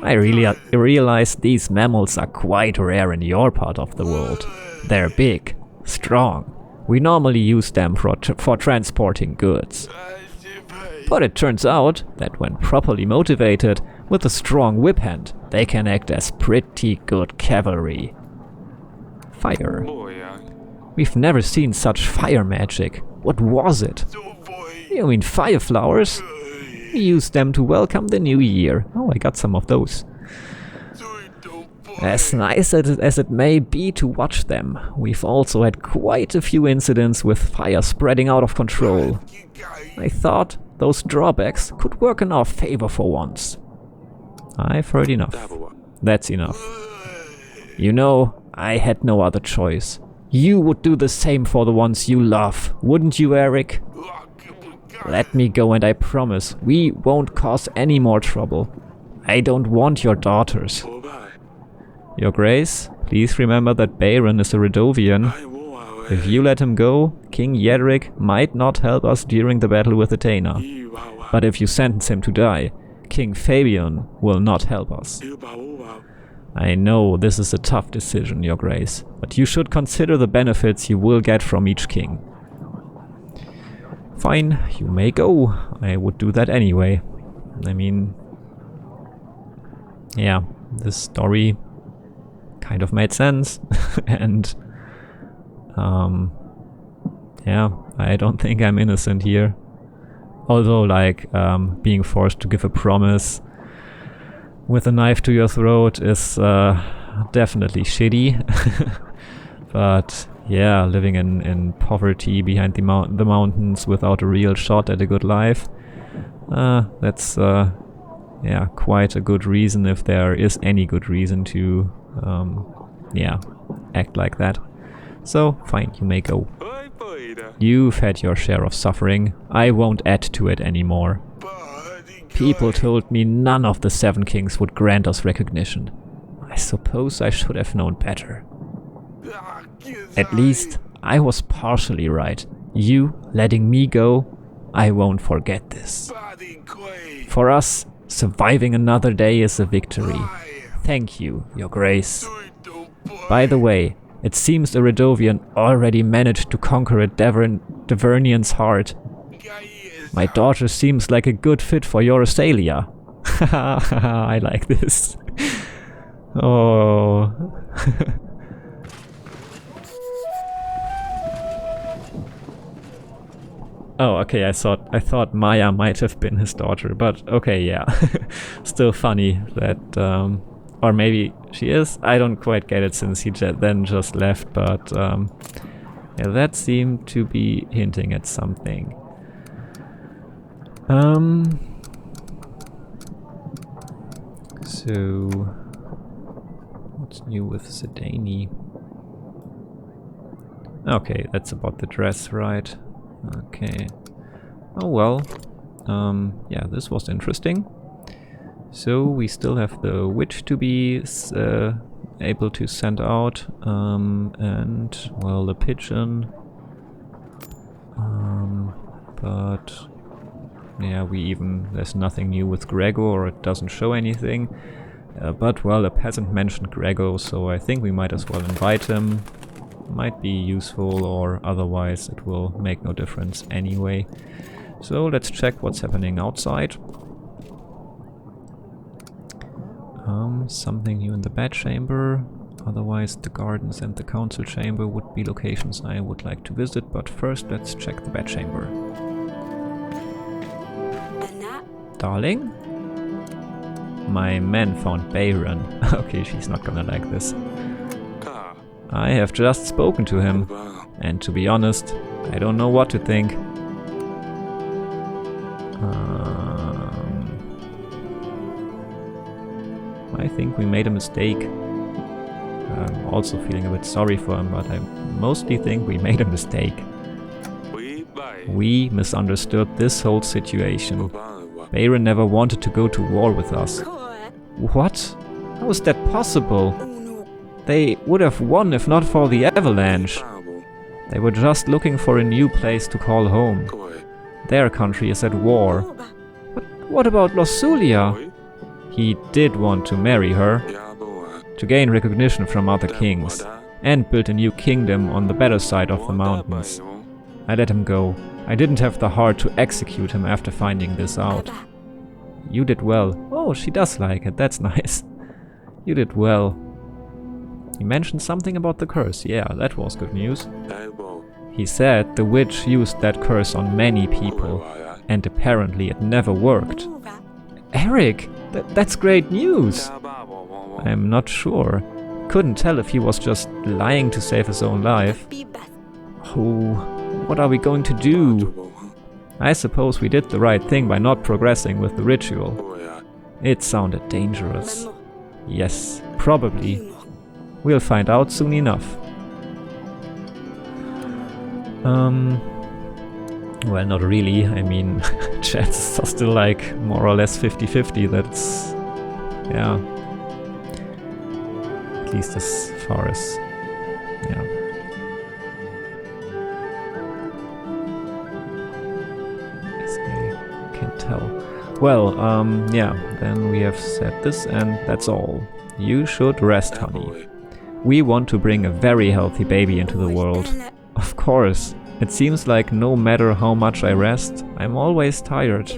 [SPEAKER 1] I really realize these mammals are quite rare in your part of the world. They're big, strong. We normally use them for transporting goods. But it turns out that when properly motivated, with a strong whip hand, they can act as pretty good cavalry. Fire. We've never seen such fire magic. What was it? You mean fire flowers? We use them to welcome the new year. Oh, I got some of those. As nice as it may be to watch them, we've also had quite a few incidents with fire spreading out of control. I thought those drawbacks could work in our favor for once. I've heard enough. That's enough. You know, I had no other choice. You would do the same for the ones you love, wouldn't you, Eric? Let me go and I promise we won't cause any more trouble. I don't want your daughters. Your Grace, please remember that Baron is a Radovian. If you let him go, King Yedric might not help us during the battle with Athena. But if you sentence him to die, King Fabian will not help us. I know this is a tough decision, Your Grace, but you should consider the benefits you will get from each king. Fine, you may go. I would do that anyway. I mean, yeah, this story kind of made sense. And yeah, I don't think I'm innocent here. Although, like, being forced to give a promise with a knife to your throat is definitely shitty. But yeah, living in poverty behind the mountains without a real shot at a good life, that's yeah, quite a good reason, if there is any good reason to yeah, act like that. So fine, you may go. You've had your share of suffering. I won't add to it anymore. People told me none of the 7 kings would grant us recognition. I suppose I should have known better. At least I was partially right. You letting me go, I won't forget this. For us, surviving another day is a victory. Thank you, Your Grace. By the way, it seems a Radovian already managed to conquer a Devernian's heart. My daughter seems like a good fit for your Asalia. I like this. Oh. Oh, okay, I thought Maya might have been his daughter, but okay, yeah. Still funny that, or maybe she is? I don't quite get it since he then just left, but yeah, that seemed to be hinting at something. So what's new with Cedani? Okay, that's about the dress, right? Okay. Oh well. Yeah, this was interesting. So we still have the witch to be able to send out, and well, the pigeon. But yeah, there's nothing new with Gregor, or it doesn't show anything. But well, a peasant mentioned Gregor, so I think we might as well invite him. Might be useful, or otherwise it will make no difference anyway. So let's check what's happening outside. Something new in the bedchamber. Otherwise the gardens and the council chamber would be locations I would like to visit, but first let's check the bedchamber. Darling? My men found Bayron. Okay, she's not gonna like this. I have just spoken to him, and to be honest, I don't know what to think. I think we made a mistake. I'm also feeling a bit sorry for him, but I mostly think we made a mistake. We misunderstood this whole situation. Baron never wanted to go to war with us. What? How is that possible? They would have won if not for the avalanche. They were just looking for a new place to call home. Their country is at war. But what about Asalia? He did want to marry her, to gain recognition from other kings, and build a new kingdom on the better side of the mountains. I let him go. I didn't have the heart to execute him after finding this out. You did well. Oh, she does like it. That's nice. You did well. He mentioned something about the curse. Yeah, that was good news. He said the witch used that curse on many people, and apparently it never worked. Eric! That's great news! I'm not sure. Couldn't tell if he was just lying to save his own life. Oh, what are we going to do? I suppose we did the right thing by not progressing with the ritual. It sounded dangerous. Yes, probably. We'll find out soon enough. Well, not really. I mean, chances are still like more or less 50-50. That's... yeah. At least as far as... yeah. As I can tell. Well, yeah, then we have said this and that's all. You should rest, honey. We want to bring a very healthy baby into the world. Of course. It seems like no matter how much I rest, I'm always tired.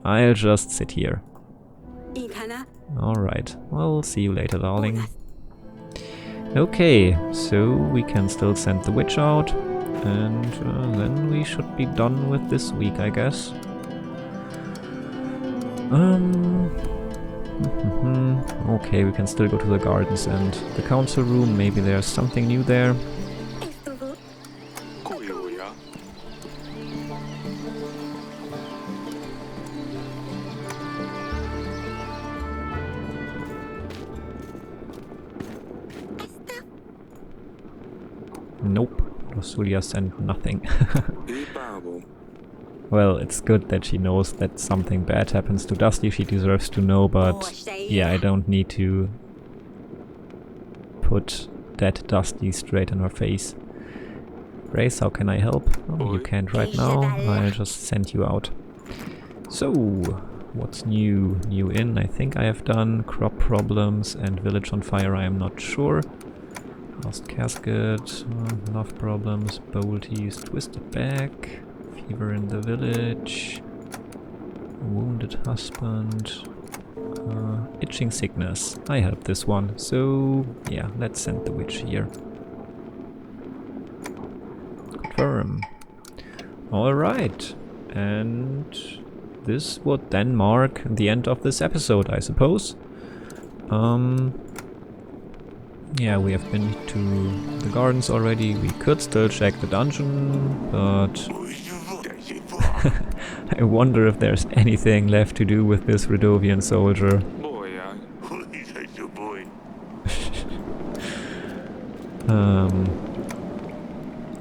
[SPEAKER 1] I'll just sit here. Alright, well, see you later, darling. Okay, so we can still send the witch out, and then we should be done with this week, I guess. Okay, we can still go to the gardens and the council room. Maybe there's something new there. Nope, Asalia sent nothing. Well, it's good that she knows that something bad happens to Dusty. She deserves to know, but yeah, I don't need to put that Dusty straight in her face. Grace, how can I help? Oh, you can't right now. I'll just send you out. So, what's new? New in, I think I have done. Crop problems and village on fire, I am not sure. Lost casket, love problems, bolties, twisted back. Fever in the village, wounded husband, itching sickness. I helped this one, so yeah, let's send the witch here. Confirm. Alright, and this would then mark the end of this episode, I suppose. Yeah, we have been to the gardens already. We could still check the dungeon, but I wonder if there's anything left to do with this Radovian soldier.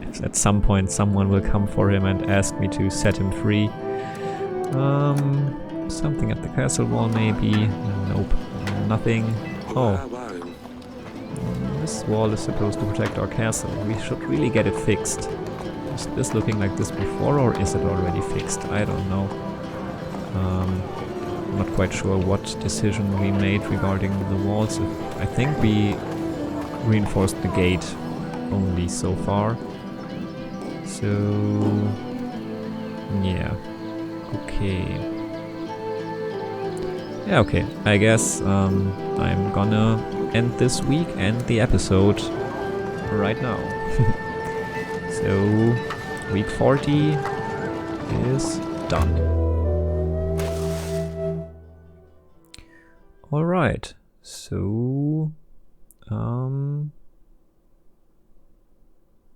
[SPEAKER 1] If at some point someone will come for him and ask me to set him free. Something at the castle wall maybe. Nope, nothing. Oh. This wall is supposed to protect our castle. We should really get it fixed. Was this looking like this before, or is it already fixed? I don't know. I'm not quite sure what decision we made regarding the walls. I think we reinforced the gate only so far. So... yeah. Okay. Yeah, okay. I guess I'm gonna end this week and the episode right now. So, week 40 is done. Alright, so...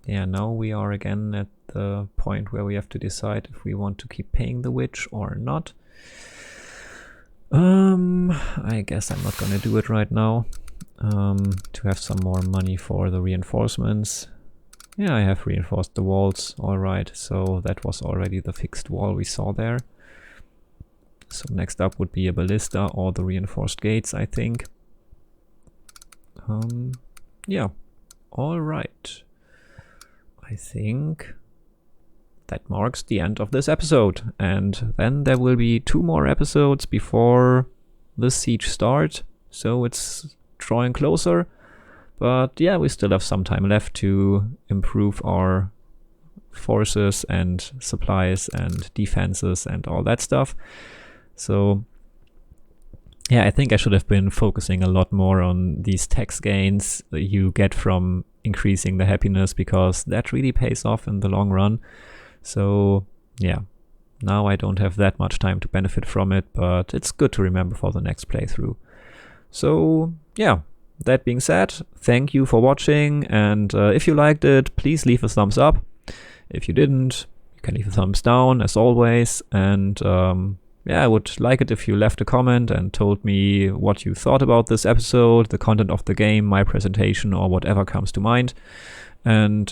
[SPEAKER 1] yeah, now we are again at the point where we have to decide if we want to keep paying the witch or not. I guess I'm not gonna do it right now. To have some more money for the reinforcements. Yeah, I have reinforced the walls, alright, so that was already the fixed wall we saw there. So next up would be a ballista or the reinforced gates, I think. Yeah, all right. I think that marks the end of this episode. And then there will be 2 more episodes before the siege start. So it's drawing closer. But yeah, we still have some time left to improve our forces and supplies and defenses and all that stuff. So yeah, I think I should have been focusing a lot more on these tax gains that you get from increasing the happiness, because that really pays off in the long run. So yeah, now I don't have that much time to benefit from it, but it's good to remember for the next playthrough. So yeah, that being said, thank you for watching, and if you liked it, please leave a thumbs up. If you didn't, you can leave a thumbs down as always, and yeah, I would like it if you left a comment and told me what you thought about this episode, the content of the game, my presentation, or whatever comes to mind. And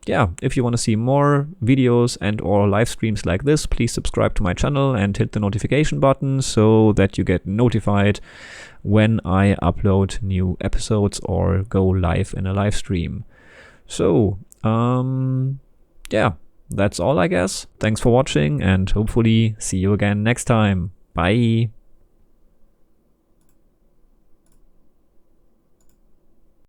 [SPEAKER 1] yeah, if you want to see more videos and or live streams like this, please subscribe to my channel and hit the notification button so that you get notified when I upload new episodes or go live in a live stream. So yeah, that's all, I guess. Thanks for watching, and hopefully see you again next time. Bye.